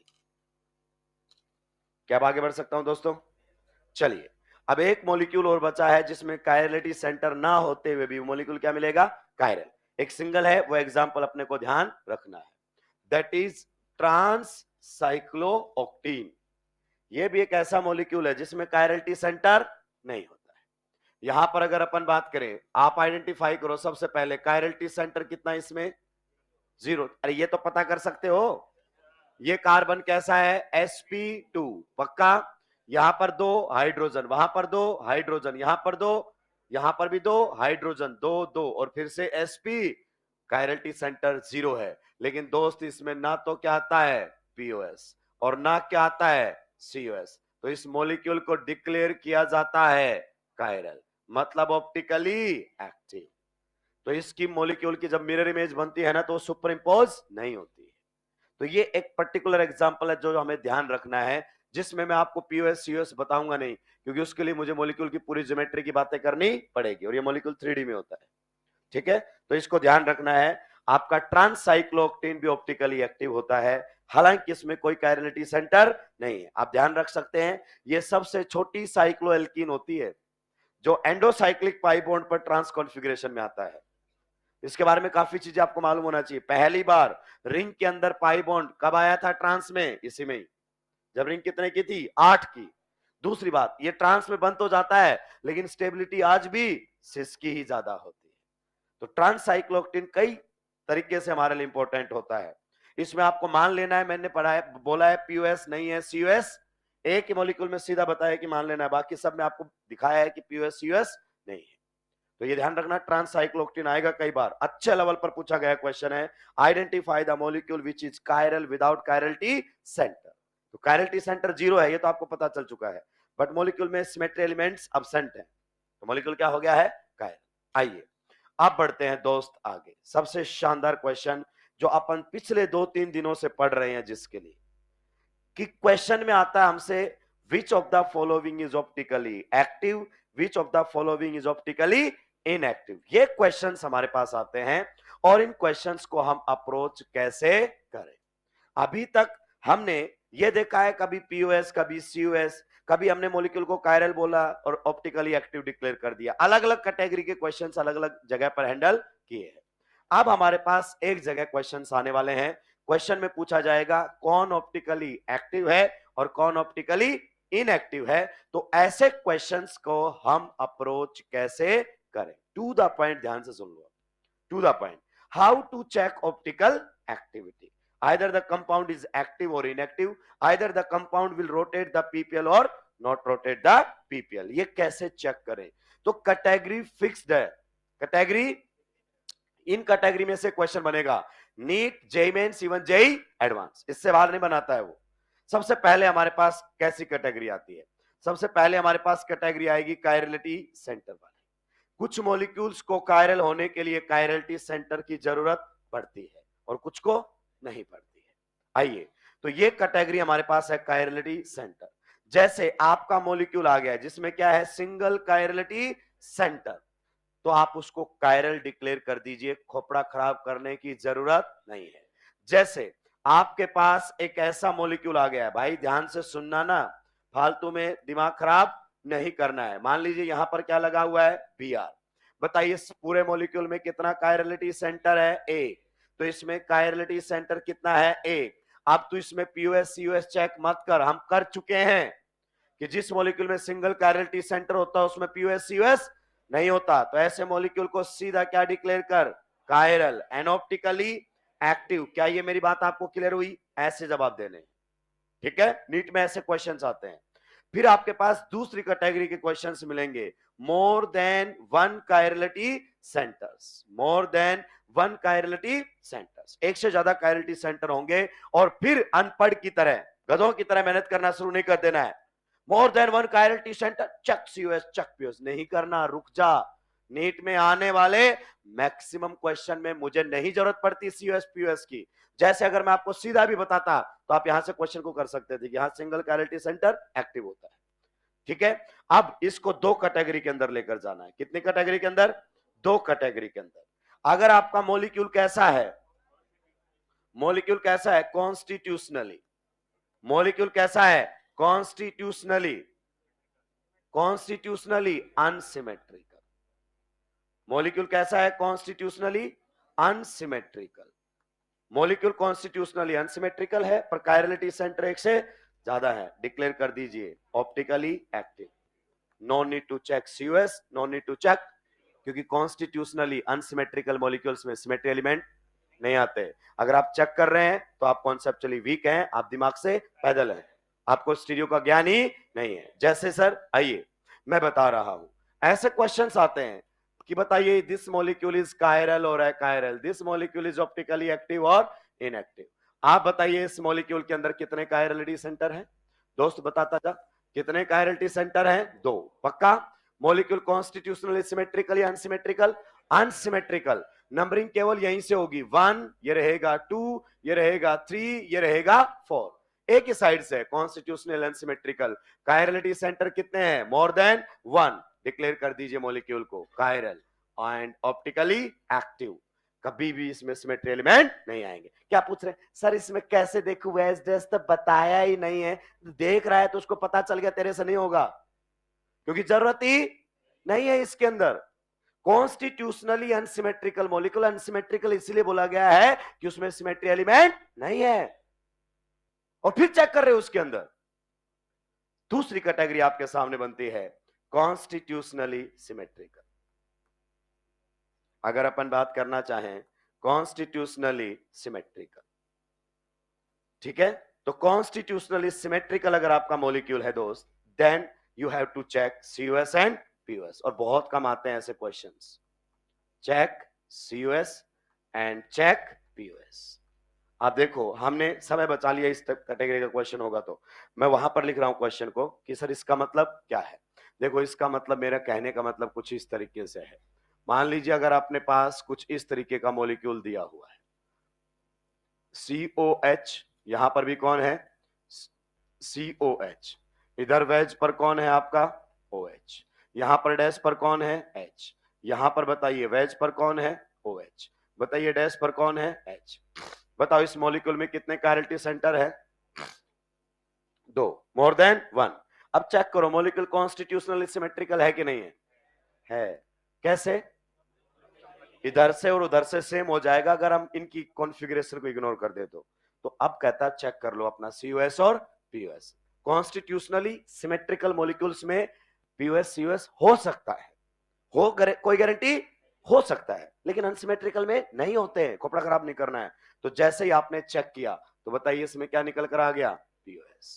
क्या अब आगे बढ़ सकता हूं दोस्तों? चलिए, अब एक मॉलिक्यूल और बचा है जिसमें कायरलिटी सेंटर ना होते हुए भी मॉलिक्यूल क्या मिलेगा, कायरल। एक सिंगल है, वो एग्जांपल अपने को ध्यान रखना है, दैट इज ट्रांस साइक्लोऑक्टीन। ये भी एक ऐसा मॉलिक्यूल है जिसमें कायरलिटी सेंटर नहीं होता है। यहां पर अगर अपन बात करें, आप आइडेंटिफाई करो सबसे पहले कायरलिटी सेंटर कितना है इसमें, 0। अरे ये तो पता कर सकते हो, ये कार्बन कैसा है, sp2, पक्का। यहां पर 2 हाइड्रोजन, वहां पर 2 हाइड्रोजन, यहां पर 2, यहां पर भी 2 हाइड्रोजन, 2 2 और फिर से sp, कायरलिटी सेंटर 0 है। लेकिन दोस्त इसमें ना तो क्या आता है, pos, और ना क्या आता है, cos। तो इस मॉलिक्यूल को डिक्लेयर किया जाता है कायरल, मतलब ऑप्टिकली एक्टिव। तो इसकी मॉलिक्यूल की जब मिरर इमेज बनती है ना तो सुपर इंपोज नहीं होती है। तो ये एक पर्टिकुलर एग्जांपल है जो हमें ध्यान रखना है, जिसमें मैं आपको पीओएस सीओएस बताऊंगा नहीं, क्योंकि उसके लिए मुझे मॉलिक्यूल की पूरी ज्योमेट्री की बातें करनी पड़ेगी और ये मॉलिक्यूल 3D में होता है, ठीक है। तो इसको ध्यान रखना है। आपका ट्रांससाइक्लोऑक्टेन भी ऑप्टिकली एक्टिव होता है, हालांकि इसमें कोई कायरलिटी सेंटर नहीं है। आप ध्यान रख सकते हैं, ये सबसे छोटी साइक्लोएल्कीन होती है जो एंडोसाइक्लिक पाई बॉन्ड पर ट्रांस कॉन्फ़िगरेशन में आता है। इसके बारे में काफी चीजें आपको मालूम होना चाहिए। पहली बार रिंग के अंदर पाई बॉन्ड कब आया था ट्रांस में, इसी में ही, जब रिंग कितने की थी, 8 की। दूसरी बात, ये ट्रांस में बंद तो जाता है लेकिन स्टेबिलिटी आज भी सिस की ही ज्यादा होती है। तो ट्रांस साइक्लोऑक्टेन कई तरीके से हमारे लिए इंपॉर्टेंट होता है। इसमें आपको मान लेना है, मैंने पढ़ा है, बोला है पीओएस नहीं है सीओएस, एक ही मॉलिक्यूल में सीधा बताया कि मान लेना है, बाकी सब में आपको दिखाया है कि पीओएस सीओएस नहीं है। तो ये ध्यान रखना, ट्रांससाइक्लोऑक्टेन आएगा कई बार, अच्छे लेवल पर पूछा गया क्वेश्चन है। Identify the molecule which is chiral without chirality centre. तो कायरलिटी सेंटर 0 है, ये तो आपको पता चल चुका है, बट मॉलिक्यूल में सिमेट्री एलिमेंट्स अब्सेंट है, तो मॉलिक्यूल क्या हो गया है, कायरल। आइए अब बढ़ते हैं दोस्त आगे, सबसे शानदार क्वेश्चन जो अपन पिछले 2-3 दिनों से पढ़ रहे हैं, जिसके लिए कि क्वेश्चन में आता है हमसे, विच of the following is optically active, which of the following is optically inactive. ये क्वेश्चंस हमारे पास आते हैं और इन क्वेश्चंस को हम अप्रोच कैसे करें। अभी तक हमने ये देखा है कभी पीओएस, कभी सीओएस, कभी हमने मॉलिक्यूल को कायरल बोला और ऑप्टिकली एक्टिव डिक्लेयर कर दिया। अलग अलग कैटेगरी के क्वेश्चंस अलग अलग जगह पर हैंडल किए हैं। अब हमारे पास एक जगह क्वेश्चंस आने वाले हैं। क्वेश्चन में पूछा जाएगा कौन ऑप्टिकली एक्टिव है और कौन ऑप्टिकली इनएक्टिव है। तो ऐसे क्वेश्चंस को हम अप्रोच कैसे करें? टू द पॉइंट ध्यान से सुन लो। To the point, how to check optical activity? either the compound is active or inactive, either the compound will rotate the ppl or not rotate the ppl। ये कैसे check करें? तो category fixed है। Category, इन category में से question बनेगा। NEET, JEE mains, even JEE advance, इससे बाहर नहीं बनाता है वो। सबसे पहले हमारे पास कैसी कैटेगरी आती है? सबसे पहले हमारे पास कैटेगरी आएगी कायरलिटी सेंटर वाली। कुछ मॉलिक्यूल्स को कायरल होने के लिए कायरलिटी सेंटर की जरूरत पड़ती है और कुछ को नहीं पड़ती है। आइए, तो ये कैटेगरी हमारे पास है कायरलिटी सेंटर। जैसे आपका मॉलिक्यूल आ गया है जिसमें क्या है? सिंगल कायरलिटी सेंटर, तो आप उसको कायरल डिक्लेयर कर दीजिए, खोपड़ा खराब करने की जरूरत नहीं है। जैसे आपके पास एक ऐसा मॉलिक्यूल आ गया है, भाई ध्यान से सुनना ना, फालतू में दिमाग खराब नहीं करना है। मान लीजिए यहां पर क्या लगा हुआ है? Br। बताइए इस पूरे मॉलिक्यूल में कितना कायरलिटी सेंटर है? एक। तो इसमें कायरलिटी सेंटर कितना है? एक। अब तो इसमें पीओएस सीओएस चेक मत कर, हम कर चुके हैं कि जिस मॉलिक्यूल में सिंगल कायरलिटी सेंटर होता है उसमें पीओएस सीओएस नहीं होता। तो ऐसे मॉलिक्यूल को सीधा क्या डिक्लेयर कर? Chiral, an optically active. क्या ये मेरी बात आपको क्लियर हुई? ऐसे जवाब देने, ठीक है? नीट में ऐसे क्वेश्चंस आते हैं। फिर आपके पास दूसरी कैटेगरी के क्वेश्चंस मिलेंगे, मोर देन वन कायरलिटी सेंटर्स। मोर देन वन कायरलिटी सेंटर्स, एक से ज्यादा कायरलिटी सेंटर होंगे। और फिर अनपढ़ की तरह, गधों की तरह मेहनत करना शुरू नहीं कर देना है। More than one chirality centre, check COS, check POS नहीं करना, रुक जा। नीट में आने वाले मैक्सिमम क्वेश्चन में मुझे नहीं जरूरत पड़ती सीओएस पीओएस की। जैसे अगर मैं आपको सीधा भी बताता तो आप यहां से क्वेश्चन को कर सकते थे कि यहां सिंगल कायरलिटी सेंटर एक्टिव होता है, ठीक है? अब इसको दो कैटेगरी के अंदर लेकर जाना है। कितनी कैटेगरी के अंदर? दो कैटेगरी के अंदर। अगर आपका मॉलिक्यूल कैसा है? मॉलिक्यूल कैसा है? कॉन्स्टिट्यूशनली। मॉलिक्यूल कैसा है? Constitutionally, constitutionally unsymmetrical. मॉलिक्यूल कैसा है? Constitutionally unsymmetrical. Molecule constitutionally unsymmetrical है पर कायरलिटी सेंटर एक से ज्यादा है। डिक्लेयर कर दीजिए optically active. No need to check COS, no need to check, क्योंकि कॉन्स्टिट्यूशनली अनसिमेट्रिकल मॉलिक्यूल्स में सिमेट्री एलिमेंट नहीं आते। अगर आप चेक कर रहे हैं तो आप कॉन्सेप्चुअली वीक हैं, आप दिमाग से पैदल हैं, आपको स्टीरियो का ज्ञान ही नहीं है। जैसे सर, आइए मैं बता रहा हूं, ऐसे क्वेश्चंस आते हैं कि बताइए दिस मॉलिक्यूल इज कायरल और achiral, this molecule is optically active और इनएक्टिव। आप बताइए इस मॉलिक्यूल के अंदर कितने कायरलिटी सेंटर हैं? दोस्त बताता जा, कितने कायरलिटी सेंटर हैं? दो। पक्का? मॉलिक्यूल कॉन्स्टिट्यूशनली सिमेट्रिकल या अनसिमेट्रिकल? अनसिमेट्रिकल। नंबरिंग केवल यहीं से होगी, 1 ये रहेगा, 2 ये रहेगा, 3 ये रहेगा, 4। एक ही साइड से कॉन्स्टिट्यूशनल अनसिमेट्रिकल। कायरलिटी सेंटर कितने हैं? More than 1। डिक्लेयर कर दीजिए मॉलिक्यूल को कायरल एंड ऑप्टिकली एक्टिव। कभी भी इसमें सिमेट्री एलिमेंट नहीं आएंगे। क्या पूछ रहे हैं सर इसमें कैसे देखूं? वेज ड्रेस तो बताया ही नहीं है। देख रहा है तो उसको पता चल गया, तेरे से नहीं होगा क्योंकि जरूरत ही नहीं है इसके अंदर। कॉन्स्टिट्यूशनली अनसिमेट्रिकल मॉलिक्यूल, अनसिमेट्रिकल इसलिए बोला गया है कि उसमें सिमेट्री एलिमेंट नहीं है और फिर चेक कर रहे हो उसके अंदर। दूसरी कैटेगरी आपके सामने बनती है कॉन्स्टिट्यूशनली सिमेट्रिकल। अगर अपन बात करना चाहें कॉन्स्टिट्यूशनली सिमेट्रिकल, ठीक है? तो कॉन्स्टिट्यूशनली सिमेट्रिकल अगर आपका मॉलिक्यूल है दोस्त, then you have to check COS and POS. और बहुत कम आते हैं ऐसे questions, check COS and check POS. आप देखो हमने समय बचा लिया, इस कैटेगरी का क्वेश्चन होगा तो मैं वहां पर लिख रहा हूं क्वेश्चन को कि सर इसका मतलब क्या है। देखो इसका मतलब, मेरा कहने का मतलब कुछ इस तरीके से है। मान लीजिए अगर अपने पास कुछ इस तरीके का मॉलिक्यूल दिया हुआ है, COH, यहां पर भी कौन है? COH। इधर वेज पर कौन है आपका? OH। यहां पर डैश पर कौन है? H। यहां पर बताइए वेज पर कौन है? OH। बताइए डैश पर कौन है? H। बताओ इस मॉलिक्यूल में कितने कायरलिटी सेंटर है? दो, मोर देन वन। अब चेक करो मॉलिक्यूल कॉन्स्टिट्यूशनली सिमेट्रिकल है कि नहीं है? कैसे? इधर से और उधर से सेम हो जाएगा अगर हम इनकी कॉन्फ़िगरेशन को इग्नोर कर दे तो अब कहता है चेक कर लो अपना COS और POS। कॉन्स्टिट्यूशनली सिमेट्रिकल मॉलिक्यूल्स में POS COS हो सकता है, कोई गारंटी हो सकता है, लेकिन अनसिमेट्रिकल में नहीं होते हैं। कपड़ा खराब नहीं करना है। तो जैसे ही आपने चेक किया तो बताइए इसमें क्या निकल कर आ गया? POS।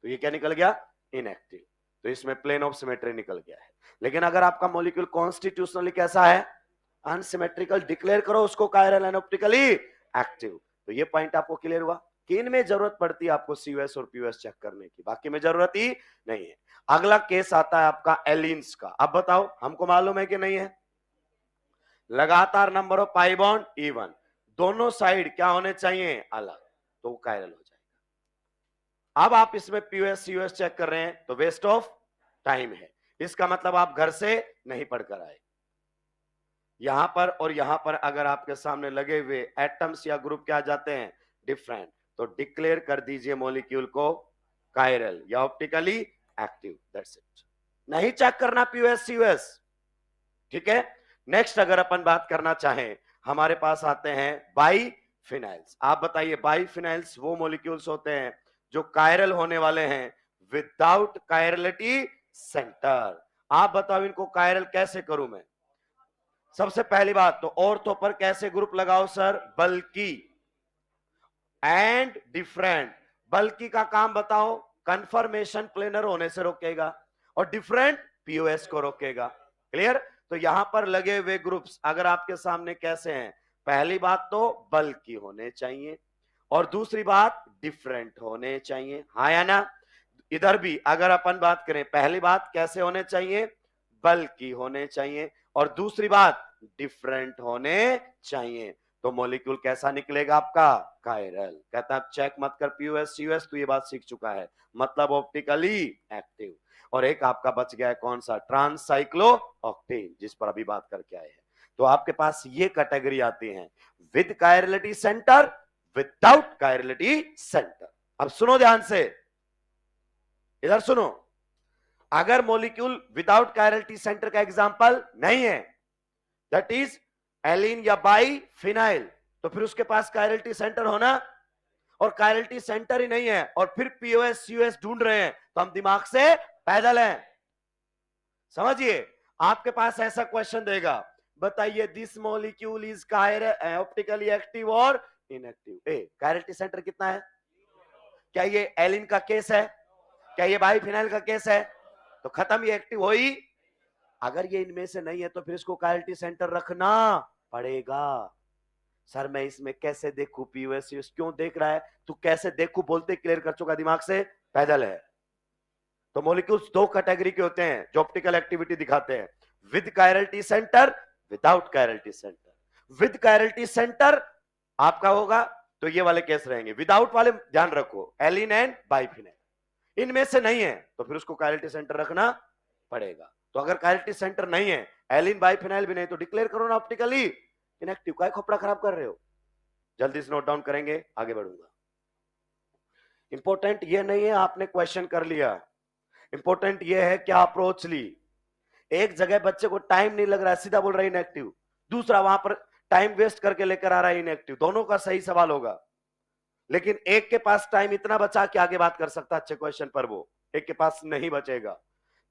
तो ये क्या निकल गया? इनएक्टिव। तो इसमें प्लेन ऑफ सिमेट्री निकल गया है। लेकिन अगर आपका मॉलिक्यूल कॉन्स्टिट्यूशनली कैसा है? अनसिमेट्रिकल, डिक्लेयर करो उसको कायरल एंड ऑप्टिकली एक्टिव। तो ये पॉइंट आपको क्लियर हुआ कि इनमें जरूरत पड़ती है आपको COS और POS चेक करने की, बाकी में जरूरत ही नहीं है। अगला केस आता है आपका एलिन्स का। अब बताओ हमको मालूम है कि नहीं है? लगातार number of pi bond even, दोनों साइड क्या होने चाहिए? अलग, तो वो कायरल हो जाएगा। अब आप इसमें POS COS चेक कर रहे हैं तो वेस्ट ऑफ टाइम है। इसका मतलब आप घर से नहीं पढ़कर आए। यहां पर और यहां पर अगर आपके सामने लगे हुए एटम्स या ग्रुप क्या जाते हैं? डिफरेंट। तो डिक्लेयर कर दीजिए मॉलिक्यूल को कायरल या ऑप्टिकली एक्टिव, दैट्स इट। नहीं चेक करना POS COS, ठीक है। नेक्स्ट अगर अपन बात करना चाहें, हमारे पास आते हैं बाइफिनाइल्स। आप बताइए बाइफिनाइल्स वो मॉलिक्यूल्स होते हैं जो कायरल होने वाले हैं विदाउट कायरलिटी सेंटर। आप बताओ इनको कायरल कैसे करूं मैं? सबसे पहली बात तो ऑर्थो पर कैसे ग्रुप लगाओ सर? बल्कि एंड डिफरेंट। बल्कि का काम बताओ, कंफर्मेशन प्लेनर होने से रोकेगा, और डिफरेंट POS को रोकेगा। क्लियर? तो यहां पर लगे हुए ग्रुप्स अगर आपके सामने कैसे हैं? पहली बात तो बल्कि होने चाहिए, और दूसरी बात डिफरेंट होने चाहिए, हाँ या ना? इधर भी अगर अपन बात करें, पहली बात कैसे होने चाहिए? बल्कि होने चाहिए, और दूसरी बात डिफरेंट होने चाहिए। तो मॉलिक्यूल कैसा निकलेगा आपका? कायरल। कहता है चेक मत कर POS COS, तो ये बात सीख चुका है, मतलब ऑप्टिकली एक्टिव। और एक आपका बच गया है कौन सा? ट्रांससाइक्लो ऑक्टेन, जिस पर अभी बात करके आए हैं। तो आपके पास ये कैटेगरी आती है with chirality centre, without chirality centre. अब सुनो ध्यान से, इधर सुनो। अगर मॉलिक्यूल विदाउट कायरलिटी सेंटर का एग्जांपल नहीं है, दैट इज एलिन या बाइफिनाइल, तो फिर उसके पास कायरलिटी सेंटर होना, और कायरलिटी सेंटर ही नहीं है और फिर POS COS ढूंढ रहे हैं, तो हम दिमाग से पैदल हैं। समझिए, आपके पास ऐसा क्वेश्चन देगा, बताइए this molecule is optically active और इनएक्टिव। कायरलिटी सेंटर कितना है? क्या ये एलिन का केस है? क्या ये बाइफिनाइल का केस है? तो खत्म, ये एक्टिव हो ही। अगर ये इनमें से नहीं है तो फिर इसको कायरलिटी सेंटर रखना पड़ेगा। सर मैं इसमें कैसे देखूं POS COS? क्यों देख रहा है तू? कैसे देखूं बोलते क्लियर कर चुका, दिमाग से पैदल है। तो मॉलिक्यूल्स दो कैटेगरी के होते हैं जो ऑप्टिकल एक्टिविटी दिखाते हैं, with chirality centre, without chirality centre. With chirality centre आपका होगा तो ये वाले केस रहेंगे, विदाउट वाले ध्यान रखो एलिन एंड बाइफिनाइल। इनमें से नहीं है तो फिर उसको कायरलिटी सेंटर रखना पड़ेगा। तो अगर कायरलिटी सेंटर नहीं है, एलिन बाइफिनाइल भी नहीं, तो डिक्लेयर करो ना ऑप्टिकली इनएक्टिव। का खोपड़ा खराब कर रहे हो? जल्दी से नोट डाउन करेंगे, आगे बढ़ूंगा। इंपॉर्टेंट ये नहीं है आपने क्वेश्चन कर लिया, इंपॉर्टेंट ये है क्या अप्रोच ली। एक जगह बच्चे को टाइम नहीं लग रहा है, सीधा बोल रहा है इनएक्टिव, दूसरा वहां पर टाइम वेस्ट करके लेकर आ रहा है इनएक्टिव। दोनों का सही सवाल होगा, लेकिन एक के पास टाइम इतना बचा कि आगे बात कर सकता अच्छे क्वेश्चन पर, वो एक के पास नहीं बचेगा।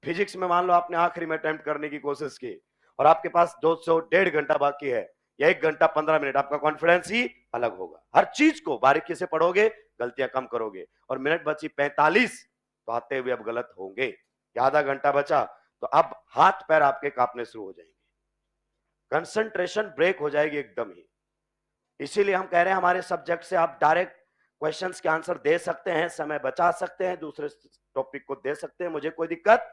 फिजिक्स में मान लो आपने आखिरी में अटेम्प्ट करने की कोशिश की और आपके पास 1.5 घंटा बाकी है या 1 घंटा 15 मिनट, आपका कॉन्फिडेंस ही अलग होगा। हर चीज को बारीकी से पढ़ोगे, गलतियां कम करोगे। और मिनट बची 45, तो आते हुए अब गलत होंगे। आधा घंटा बचा तो अब हाथ पैर आपके कांपने शुरू हो जाएंगे, कंसंट्रेशन ब्रेक हो जाएगी एकदम ही। इसीलिए हम कह रहे हैं हमारे सब्जेक्ट से आप डायरेक्ट क्वेश्चंस के आंसर दे सकते हैं, समय बचा सकते हैं, दूसरे टॉपिक को दे सकते हैं, मुझे कोई दिक्कत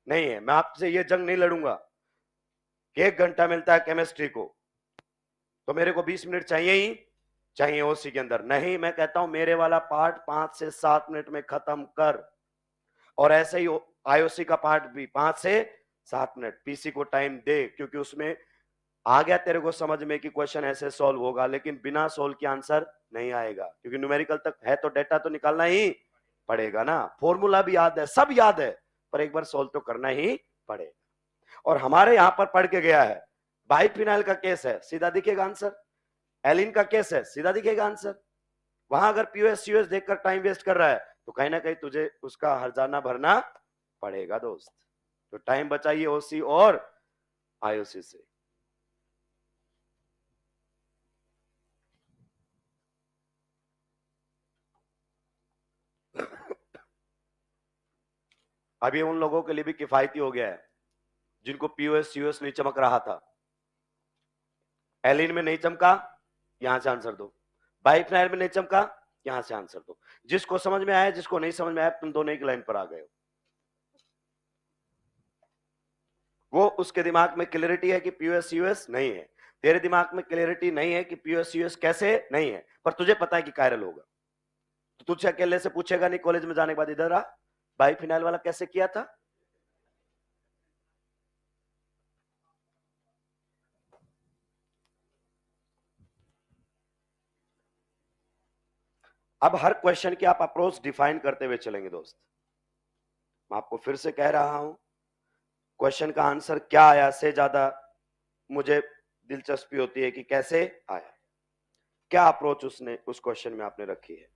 नहीं है। मैं आपसे ये जंग नहीं लड़ूंगा कि 1 घंटा मिलता है केमिस्ट्री को तो मेरे को 20 मिनट चाहिए ही चाहिए ओसी के अंदर। नहीं, मैं कहता हूं मेरे वाला पार्ट 5 से 7 मिनट में खत्म कर, और ऐसे ही आईओसी का पार्ट भी 5 से 7 मिनट। पीसी को टाइम दे, क्योंकि उसमें आ गया तेरे को समझ में कि क्वेश्चन ऐसे सॉल्व होगा, लेकिन बिना सॉल्व के आंसर नहीं आएगा, क्योंकि न्यूमेरिकल तक है तो डेटा तो निकालना ही पड़ेगा ना, फॉर्मूला भी याद है, सब याद है, पर एक बार सोल्व तो करना ही पड़ेगा। और हमारे यहां पर पढ़ के गया है, बाइफिनाइल का केस है, सीधा दिखेगा आंसर। एलिन का केस है, सीधा दिखेगा आंसर। वहां अगर पीयूएस यूएस देखकर टाइम वेस्ट कर रहा है तो कहीं ना कहीं तुझे उसका हर्जाना भरना पड़ेगा दोस्त। तो टाइम बचाइए ओसी और आईओसी से। अभी उन लोगों के लिए भी किफायती हो गया है जिनको पीओएस यूएस नहीं चमक रहा था। एलिन में नहीं चमका, यहां से आंसर दो। बाइफनाइल में नहीं चमका, यहां से आंसर दो। जिसको समझ में आया, जिसको नहीं समझ में आया, तुम दोनों एक लाइन पर आ गए हो। वो उसके दिमाग में क्लियरिटी है कि पीओएस यूएस नहीं है, तेरे दिमाग में क्लियरिटी नहीं है कि पीओएस यूएस कैसे नहीं है, पर तुझे पता है कि कायरल होगा। तो तुझे अकेले से पूछेगा नहीं कॉलेज में जाने के बाद, इधर आ, बाइफिनाइल वाला कैसे किया था। अब हर क्वेश्चन की आप अप्रोच डिफाइन करते हुए चलेंगे दोस्त। मैं आपको फिर से कह रहा हूं, क्वेश्चन का आंसर क्या आया से ज्यादा मुझे दिलचस्पी होती है कि कैसे आया, क्या अप्रोच उसने उस क्वेश्चन में आपने रखी है।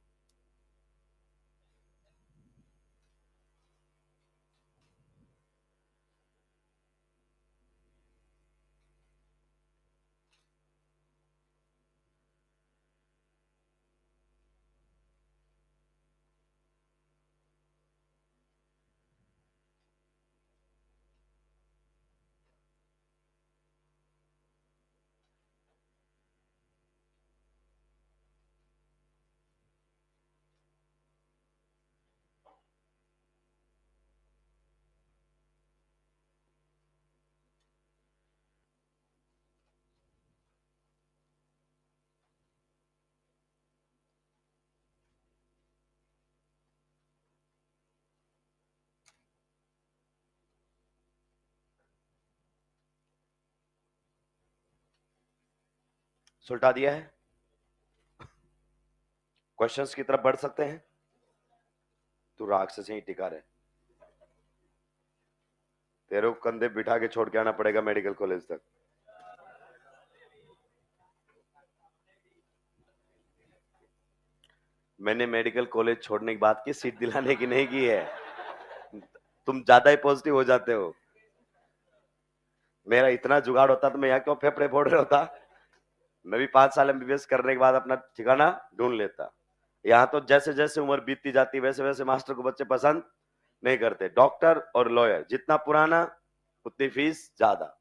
सुलटा दिया है, क्वेश्चंस की तरफ बढ़ सकते हैं। तू राक्षस यहीं टिका रहे, तेरे को कंधे बिठा के छोड़ के आना पड़ेगा मेडिकल कॉलेज तक। मैंने मेडिकल कॉलेज छोड़ने की बात की, सीट दिलाने की नहीं की है। तुम ज्यादा ही पॉजिटिव हो जाते हो। मेरा इतना जुगाड़ होता तो मैं यहाँ क्यों फेफड़े फोड़ रहा होता। मैं भी 5 साल एमबीबीएस करने के बाद अपना ठिकाना ढूंढ लेता। यहाँ तो जैसे जैसे उम्र बीतती जाती वैसे वैसे मास्टर को बच्चे पसंद नहीं करते। डॉक्टर और लॉयर जितना पुराना उतनी फीस ज्यादा,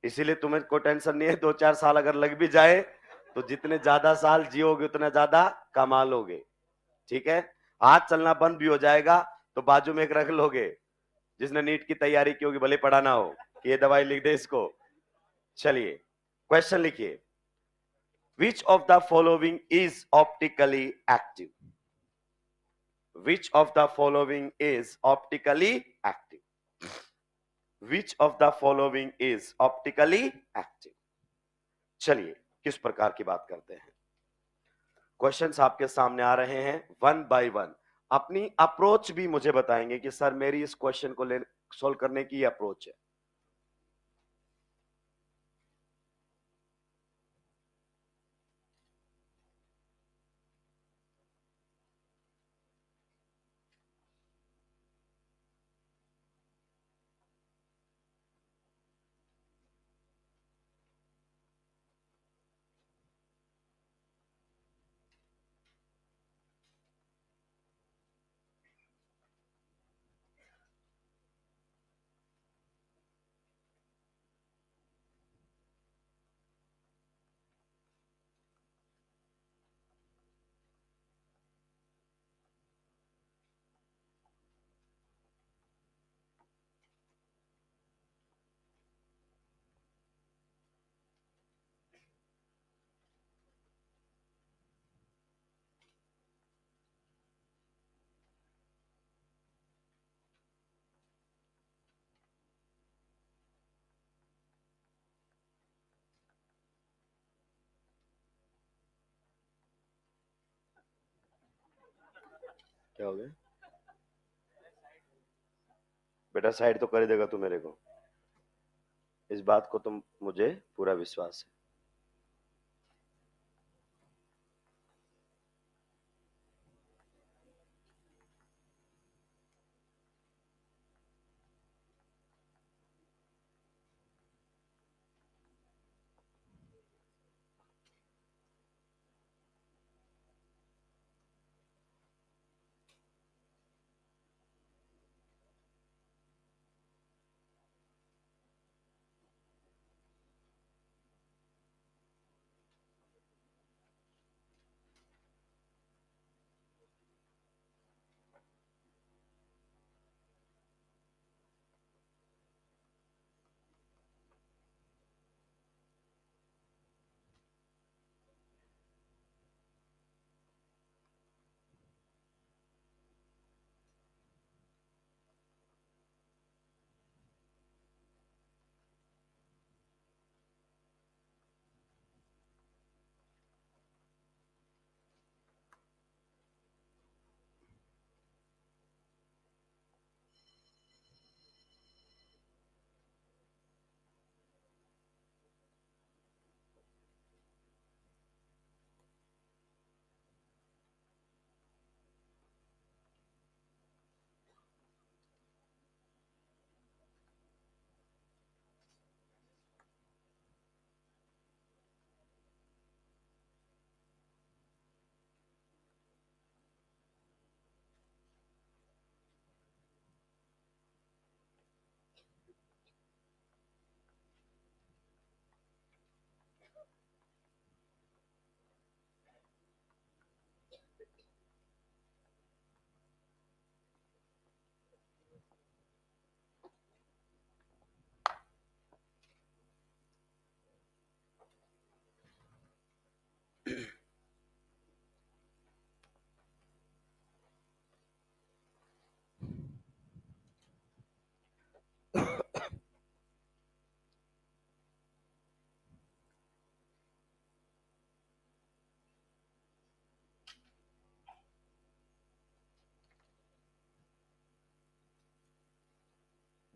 इसीलिए तुम्हें कोई टेंशन नहीं है। 2-4 साल अगर लग भी जाए तो जितने ज्यादा साल जियोगे उतना ज्यादा कमा लोगे। ठीक है, हाथ चलना बंद भी हो जाएगा तो बाजू में एक रख लोगे जिसने नीट की तैयारी की होगी, भले पढ़ा ना हो, कि ये दवाई लिख दे इसको। चलिए क्वेश्चन लिखिए, विच of the following is optically active. Which of the following is optically active. Which of the following is optically active. चलिए किस प्रकार की बात करते हैं। क्वेश्चंस आपके सामने आ रहे हैं वन बाय वन। अपनी अप्रोच भी मुझे बताएंगे कि सर मेरी इस क्वेश्चन को सोल्व करने की अप्रोच है। क्या हो गया बेटा? साइड तो कर ही देगा तू मेरे को, इस बात को तुम मुझे पूरा विश्वास है।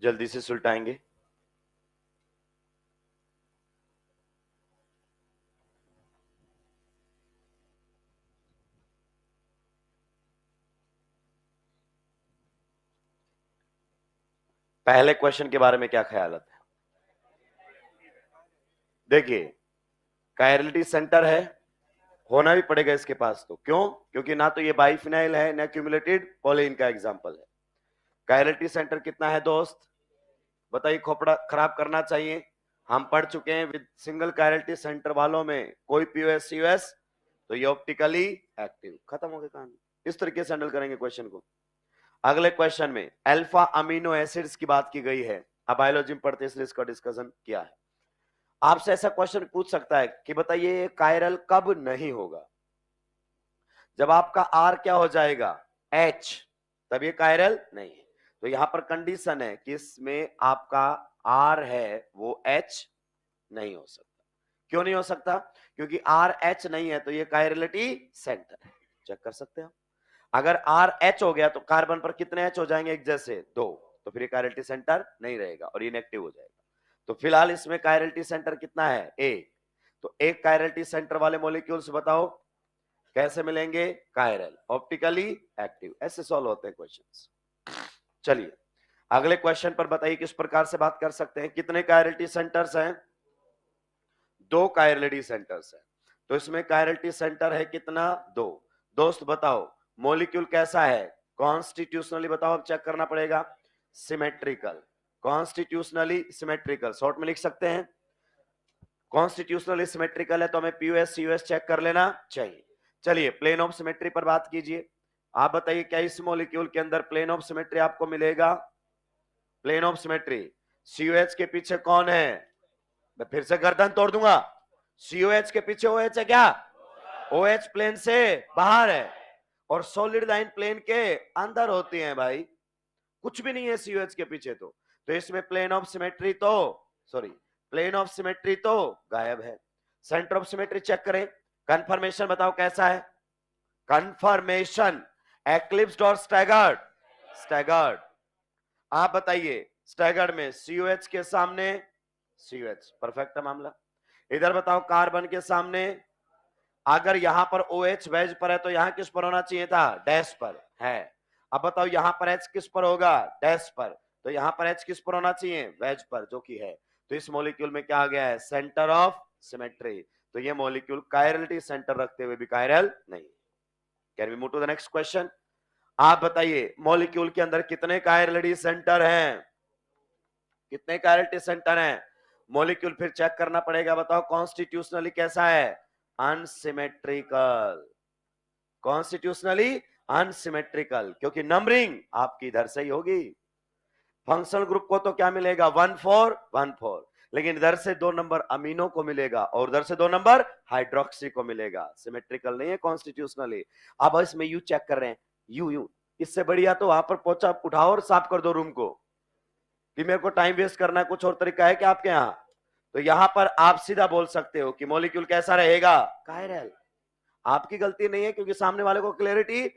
जल्दी से सुलटाएंगे। पहले क्वेश्चन के बारे में क्या ख्याल है? देखिए, कायरलिटी सेंटर है, होना भी पड़ेगा इसके पास। तो क्यों? क्योंकि ना तो ये बाइफिनाइल है ना क्यूमुलेटेड पॉलीन का एग्जांपल है। कायरलिटी सेंटर कितना है दोस्त? बताइए, खोपड़ा खराब करना चाहिए। हम पढ़ चुके हैं विद सिंगल कायरलिटी सेंटर वालों में कोई पीओएस यूएस, तो ये ऑप्टिकली एक्टिव। खत्म हो गया कहानी। इस तरीके से हैंडल करेंगे क्वेश्चन को। अगले क्वेश्चन में अल्फा अमीनो एसिड्स की बात की गई है। अब बायोलॉजी में पढ़ते इसलिए इसका डिस्कशन किया है। आपसे ऐसा क्वेश्चन पूछ सकता है कि बताइए कायरल कब नहीं होगा? जब आपका आर क्या हो जाएगा? एच, तब ये कायरल नहीं है। तो यहां पर कंडीशन है कि इसमें आपका आर है वो एच नहीं हो सकता। क्यों नहीं हो सकता? क्योंकि आर एच नहीं है तो ये कायरलिटी सेंटर है। चेक कर सकते हैं। अगर आर एच हो गया तो कार्बन पर कितने एच हो जाएंगे? एक जैसे दो, तो फिर ये कायरलिटी सेंटर नहीं रहेगा और इनएक्टिव हो जाएगा। तो फिलहाल इसमें कायरलिटी सेंटर कितना है? एक। तो एक कायरलिटी सेंटर वाले मॉलिक्यूल्स बताओ कैसे मिलेंगे? Chiral, optically active. ऐसे सॉल्व होते हैं क्वेश्चंस। चलिए अगले क्वेश्चन पर बताइए किस प्रकार से बात कर सकते हैं। कितने कायरलिटी सेंटर्स हैं? दो कायरलिटी सेंटर्स हैं। तो इसमें कायरलिटी सेंटर है कितना? दो। दोस्त बताओ मॉलिक्यूल कैसा है? कॉन्स्टिट्यूशनली बताओ, अब चेक करना पड़ेगा। सिमेट्रिकल, कॉन्स्टिट्यूशनली सिमेट्रिकल, शॉर्ट में लिख सकते हैं। कॉन्स्टिट्यूशनली सिमेट्रिकल है तो हमें पीयूएस सीयूएस चेक कर लेना चाहिए। चलिए प्लेन ऑफ सिमेट्री पर बात कीजिए। आप बताइए क्या इस मॉलिक्यूल के अंदर प्लेन ऑफ सिमेट्री आपको मिलेगा? Plane of symmetry. सीयूएच के पीछे कौन है? मैं फिर से गर्दन तोड़ दूंगा। सीओएच के पीछे ओएच है क्या? ओएच प्लेन से बाहर है और सॉलिड लाइन प्लेन के अंदर होती है भाई। कुछ भी नहीं है सीओएच के पीछे। तो इसमें प्लेन ऑफ सिमेट्री तो सॉरी प्लेन ऑफ सिमेट्री तो गायब है। सेंटर ऑफ सिमेट्री चेक करें। कंफर्मेशन बताओ कैसा है? कंफर्मेशन एक्लिप्स्ड और स्टैगर्ड? स्टैगर्ड। आप बताइए, स्टैगर्ड में COH के सामने COH, परफेक्ट है मामला। इधर बताओ, कार्बन के सामने, अगर यहां पर OH वेज पर है तो यहां किस पर होना चाहिए था? डैश पर है। अब बताओ यहां पर H किस पर होगा? डैश पर। तो यहां पर H किस पर होना चाहिए? वेज पर, जो कि है। तो इस मॉलिक्यूल में क्या आ गया है? Centre of symmetry. तो ये मॉलिक्यूल कायरलिटी सेंटर रखते हुए भी कायरल नहीं। Can we move to the next question? आप बताइए, मॉलिक्यूल के अंदर कितने कायरलिटी सेंटर हैं? कितने कायरलिटी सेंटर हैं? मॉलिक्यूल फिर चेक करना पड़ेगा। बताओ कॉन्स्टिट्यूशनली कैसा है? अनसिमेट्रिकल। कॉन्स्टिट्यूशनली अनसिमेट्रिकल, क्योंकि नंबरिंग आपकी इधर से ही होगी। फंक्शनल ग्रुप को तो क्या मिलेगा? 1 4 1 4, लेकिन इधर से 2 नंबर अमीनो को मिलेगा और उधर से 2 नंबर हाइड्रोक्सी को मिलेगा। सिमेट्रिकल नहीं है कॉन्स्टिट्यूशनली। अब इसमें यू चेक कर रहे हैं, यू इससे बढ़िया तो वहां पर पोछा उठाओ और साफ कर दो रूम को, कि मेरे को टाइम वेस्ट करना है। कुछ और तरीका है क्या आपके यहां? तो यहां पर आप सीधा बोल सकते हो कि मॉलिक्यूल कैसा रहेगा? कायरल। आपकी गलती नहीं है, क्योंकि सामने वाले को क्लैरिटी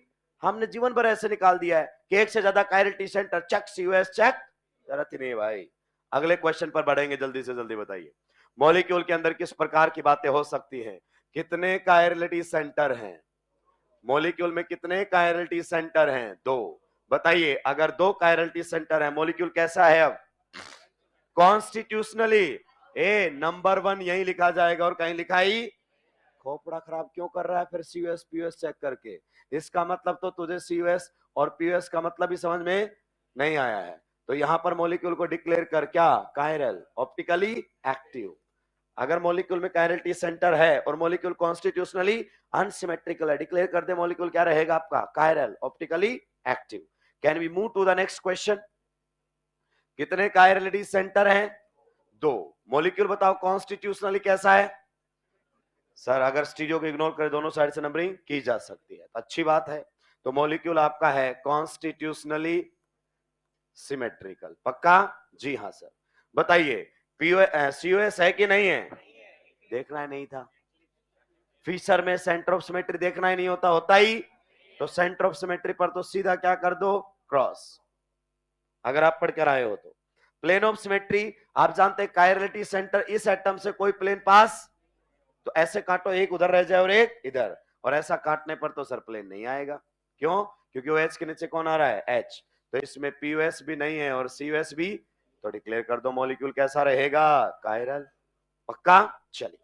हमने जीवन भर ऐसे निकाल दिया है कि एक से ज्यादा chirality centre check, COS check, जरूरत ही नहीं है भाई। अगले क्वेश्चन पर बढ़ेंगे, जल्दी से जल्दी बताइए। मॉलिक्यूल के अंदर किस प्रकार की बातें हो सकती हैं? कितने कायरलिटी सेंटर हैं? मॉलिक्यूल में कितने कायरलिटी सेंटर हैं? 2। बताइए, अगर 2 कायरलिटी सेंटर है, मॉलिक्यूल कैसा है? अब कॉन्स्टिट्यूशनली ए नंबर 1 यही लिखा जाएगा और कहीं लिखा ही। खोपड़ा खराब क्यों कर रहा है फिर COS POS चेक करके? इसका मतलब तो तुझे COS और POS का मतलब ही समझ में नहीं आया है। तो यहां पर मॉलिक्यूल को डिक्लेयर कर क्या? Chiral, optically active. अगर मॉलिक्यूल में कायरलिटी सेंटर है और मॉलिक्यूल कॉन्स्टिट्यूशनली अनसिमेट्रिकल है, डिक्लेयर कर दे मॉलिक्यूल क्या रहेगा आपका? Chiral, optically active. Can we move to the next question? कितने कायरलिटी सेंटर हैं? 2। मॉलिक्यूल बताओ कॉन्स्टिट्यूशनली कैसा है? सर अगर स्टीरियो को इग्नोर करें, दोनों साइड से नंबरिंग की जा सकती है, तो अच्छी बात है। तो मॉलिक्यूल आपका है कॉन्स्टिट्यूशनली सिमेट्रिकल, पक्का? जी हाँ सर। बताइए, COS है कि नहीं है? देखना ही नहीं था। फीचर में सेंटर ऑफ सिमेट्री देखना ही नहीं होता, होता ही। तो सेंटर ऑफ सिमेट्री पर तो सीधा क्या कर दो? क्रॉस। अगर आप पढ़ कर आए हो तो प्लेन ऑफ सिमेट्री, आप जानते हैं कायरलिटी सेंटर इस एटम से कोई प्लेन पास, तो ऐसे काटो, एक उधर रह जाए और एक इधर, और ऐसा काटने पर तो सर प्लेन नहीं आएगा। क्यों? क्योंकि वो H के नीचे कौन आ रहा है? H। तो इसमें POS भी नहीं है और COS भी। तो डिक्लेयर कर दो मॉलिक्यूल कैसा रहेगा? कायरल, पक्का? चलिए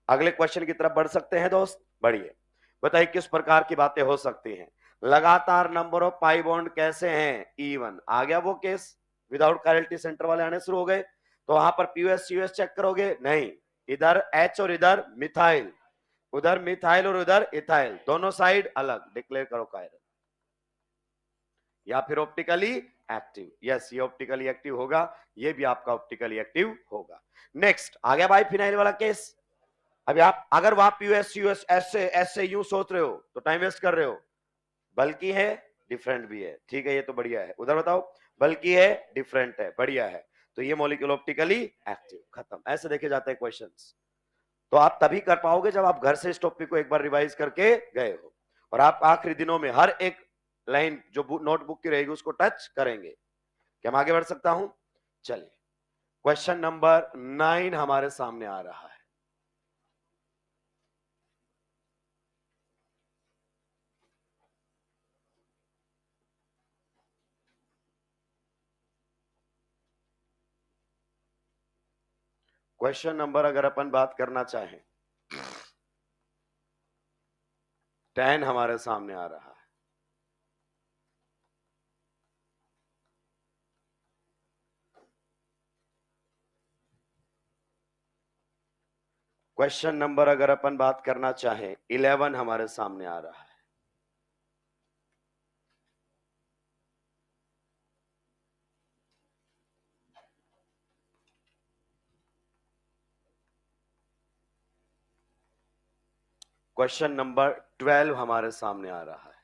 अगले क्वेश्चन की तरफ बढ़ सकते हैं दोस्त, बढ़िए। बताइए किस प्रकार की बातें हो सकती हैं? लगातार नंबर ऑफ पाई बॉन्ड कैसे हैं? इवन। आ गया वो केस, विदाउट कायरलिटी सेंटर वाले आने शुरू हो गए। तो वहां पर POS COS चेक करोगे? नहीं। इधर H और इधर मिथाइल, उधर मिथाइल और उधर इथाइल, दोनों साइड अलग, डिक्लेयर करो कायरल। या फिर ऑप्टिकली एक्टिव? यस, ये ऑप्टिकली एक्टिव होगा, ये भी आपका ऑप्टिकली एक्टिव होगा। नेक्स्ट आ गया भाई फिनाइल वाला केस। अभी आप अगर वहां POS COS ऐसे ऐसे यूं सोच रहे हो तो टाइम वेस्ट कर रहे हो। बल्कि है, डिफरेंट भी है, ठीक है, ये तो बढ़िया है। उधर बताओ, बल्कि है, डिफरेंट है, बढ़िया है। तो ये मॉलिक्यूल ऑप्टिकली एक्टिव, खत्म। ऐसे देखे जाते हैं क्वेश्चंस। तो आप तभी कर पाओगे जब आप घर से इस टॉपिक को एक बार रिवाइज करके गए हो, और आप आखिरी दिनों में हर एक लाइन जो नोटबुक की रहेगी उसको टच करेंगे। क्या मैं आगे बढ़ सकता हूं? चलिए क्वेश्चन नंबर 9 हमारे सामने आ रहा है। क्वेश्चन नंबर अगर अपन बात करना चाहें, 10 हमारे सामने आ रहा है। क्वेश्चन नंबर अगर अपन बात करना चाहें 11 हमारे सामने आ रहा है। क्वेश्चन नंबर 12 हमारे सामने आ रहा है।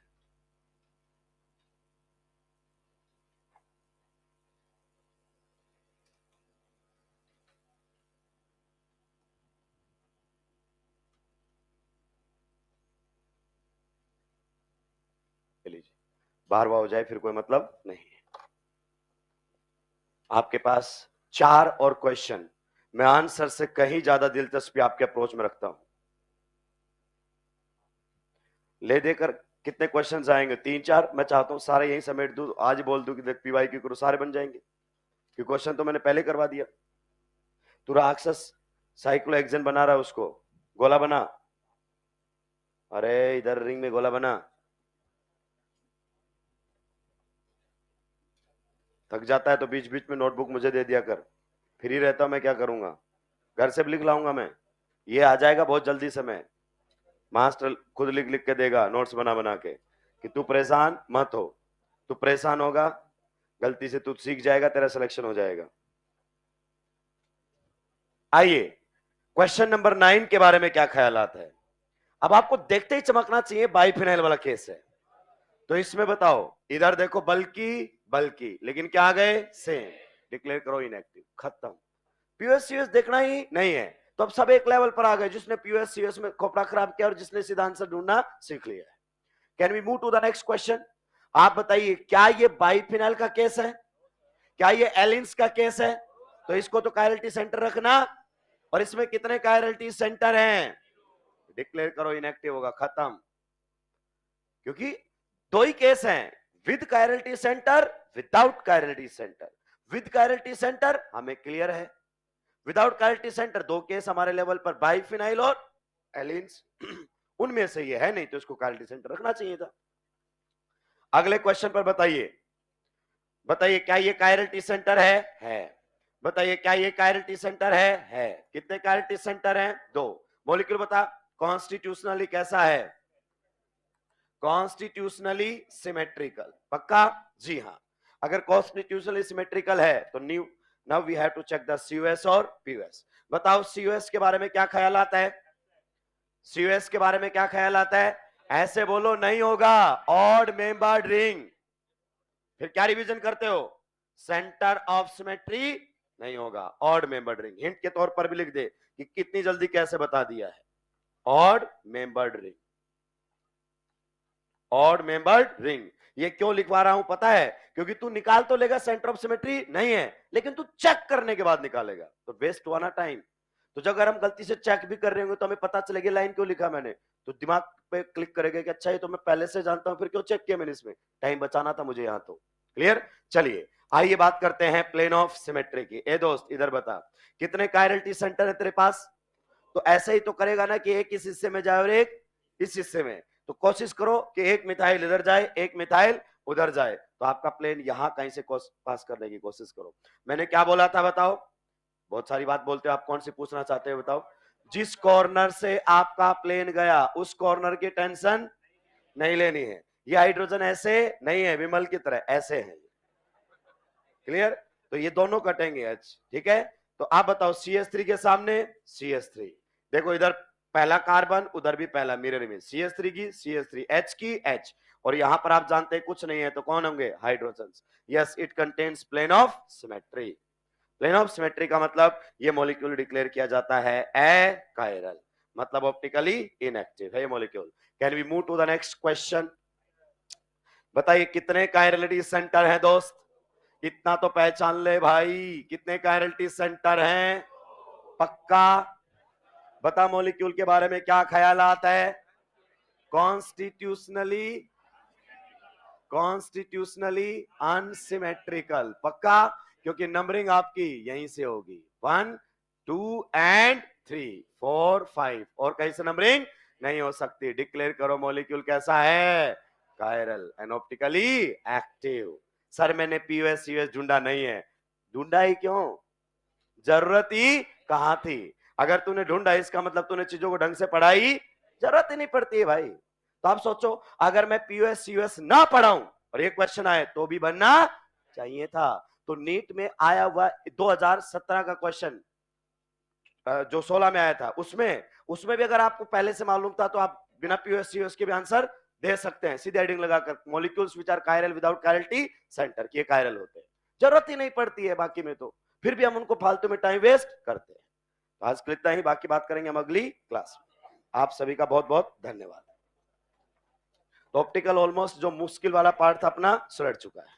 लीजिए, 12वां हो जाए फिर कोई मतलब नहीं है। आपके पास 4 और क्वेश्चन, मैं आंसर से कहीं ज्यादा दिलचस्पी आपके अप्रोच में रखता हूं। ले देकर कितने क्वेश्चन आएंगे? 3-4। मैं चाहता हूं सारे यही समेट दूं, आज बोल दूं कि देख पीवाई की करो, सारे बन जाएंगे, कि क्वेश्चन तो मैंने पहले करवा दिया। तू राक्षस साइक्लोहेक्सेन बना रहा है, उसको गोला बना। अरे इधर रिंग में गोला बना। थक जाता है तो बीच बीच में नोटबुक मुझे दे दिया कर, फ्री रहता हूं मैं, क्या करूंगा? घर से भी लिख लाऊंगा मैं, ये आ जाएगा बहुत जल्दी समय। मास्टर खुद लिख लिख के देगा नोट्स बना बना के, कि तू परेशान मत हो। तू परेशान होगा, गलती से तू सीख जाएगा, तेरा सिलेक्शन हो जाएगा। आइए क्वेश्चन नंबर 9 के बारे में क्या ख्यालात है? अब आपको देखते ही चमकना चाहिए, बाइफिनाइल वाला केस है। तो इसमें बताओ, इधर देखो बल्कि बल्कि, लेकिन क्या आ गए? सेम। डिक्लेयर करो इनएक्टिव, खत्म। पीयूएस देखना ही नहीं है। तो अब सब एक लेवल पर आ गए, जिसने पीयूएस में खोपड़ा खराब किया और जिसने सीधा आंसर ढूंढना सीख लिया है। Can we move to the next question? आप बताइए, क्या ये बाइफिनाइल का केस है? क्या ये एलिन्स का केस है? तो इसको तो कायरल्टी सेंटर रखना। और इसमें कितने कायरल्टी सेंटर हैं? डिक्लेयर करो इनएक्टिव, होगा खत्म। क्योंकि दो ही केस हैं, with chirality centre, without chirality centre. With chirality centre हमें क्लियर है, विदाउट कायरल्टी सेंटर दो केस हमारे लेवल पर, बाइफिनाइल और एलिन्स। उनमें से ये है नहीं, तो इसको कायरल्टी सेंटर रखना चाहिए था। अगले क्वेश्चन पर बताइए, बताइए क्या ये कायरल्टी सेंटर है? बताइए क्या ये कायरल्टी सेंटर है? कितने कायरल्टी सेंटर हैं? 2। मॉलिक्यूल बता, कॉन्स्टिट्यूशनली कैसा है? कॉन्स्टिट्यूशनली सिमेट्रिकल, पक्का? जी हाँ। अगर कॉन्स्टिट्यूशनली सिमेट्रिकल है तो now we have to check the CUS और पीयूएस। बताओ सीयूएस के बारे में क्या ख्याल आता है? सीयूएस के बारे में क्या ख्याल आता है? ऐसे बोलो, नहीं होगा। Odd membered ring. फिर क्या रिवीजन करते हो? सेंटर ऑफ सिमेट्री नहीं होगा, ऑड मेंबर्ड रिंग। हिंट के तौर पर भी लिख दे कि कितनी जल्दी कैसे बता दिया है। Odd membered ring, odd membered ring. ये क्यों लिखवा रहा हूं पता है? क्योंकि तू निकाल तो लेगा सेंटर ऑफ सिमेट्री नहीं है, लेकिन तू चेक करने के बाद निकालेगा, तो वेस्ट हुआ ना टाइम। तो जब अगर हम गलती से चेक भी कर रहे होंगे तो हमें पता चलेगी लाइन क्यों लिखा मैंने, तो दिमाग पे क्लिक करेगा कि अच्छा ये तो मैं पहले से जानता हूं, फिर क्यों चेक किया मैंने, इसमें टाइम बचाना था मुझे यहां। तो क्लियर? चलिए आइए बात करते हैं प्लेन ऑफ सिमेट्री की। ए दोस्त इधर बता, कितने कायरल्टी सेंटर है तेरे पास? तो ऐसे ही तो करेगा ना कि एक इस हिस्से में जाए और एक इस हिस्से में। तो कोशिश करो कि एक मिथाइल इधर जाए, एक मिथाइल उधर जाए, तो आपका प्लेन यहां कहीं से पास करने की कोशिश करो। मैंने क्या बोला था बताओ? बहुत सारी बात बोलते हो आप, कौन सी पूछना चाहते हो बताओ? जिस कॉर्नर से आपका प्लेन गया उस कॉर्नर की टेंशन नहीं लेनी है। ये हाइड्रोजन ऐसे नहीं है विमल की तरह, ऐसे है। क्लियर? तो ये दोनों कटेंगे एच, ठीक है? तो आप बताओ CH3 के सामने CH3, देखो इधर पहला कार्बन, उधर भी पहला, मिरर में CH3 की CH3, H की H, और यहां पर आप जानते हैं कुछ नहीं है, तो कौन होंगे? Hydrogen. Yes, it contains plane of symmetry. Plane of symmetry का मतलब ये मॉलिक्यूल डिक्लेयर किया जाता है अकायरल, मतलब ऑप्टिकली इनएक्टिव है ये molecule. Can we move to the next question? बताइए कितने कायरलिटी सेंटर हैं दोस्त? इतना तो पहचान ले भाई, कितने कायरलिटी सेंटर हैं? पक्का? बता मॉलिक्यूल के बारे में क्या ख्याल आता है? कॉन्स्टिट्यूशनली, कॉन्स्टिट्यूशनली अनसिमेट्रिकल, पक्का? क्योंकि नंबरिंग आपकी यहीं से होगी, 1 2 एंड 3 4 5, और कहीं से नंबरिंग नहीं हो सकती। डिक्लेयर करो मॉलिक्यूल कैसा है? Chiral and optically active. Sir मैंने पीयूएस यूएस ढूंढा नहीं है। ढूंढा ही क्यों? जरूरत ही कहां थी? अगर तूने ढूंढा इसका मतलब तूने चीजों को ढंग से पढ़ाई, जरूरत ही नहीं पड़ती है भाई। तो आप सोचो, अगर मैं पीयूएस यूएस ना पढ़ाऊं और ये क्वेश्चन आए तो भी बनना चाहिए था। तो नीट में आया हुआ 2017 का क्वेश्चन, जो 16 में आया था, उसमें उसमें भी अगर आपको पहले से मालूम था तो आप बिना पीयूएस यूएस के भी आंसर दे सकते हैं, सीधे हेडिंग लगाकर, molecules which are chiral without chirality centre, के कायरल होते हैं, जरूरत ही नहीं पड़ती है बाकी में। तो फिर भी हम उनको फालतू में टाइम वेस्ट करते हैं। तो आज के लिए इतना ही, बाकी बात करेंगे हम अगली क्लास में। आप सभी का बहुत बहुत धन्यवाद। तो ऑप्टिकल ऑलमोस्ट जो मुश्किल वाला पार्ट था अपना सुलट चुका है।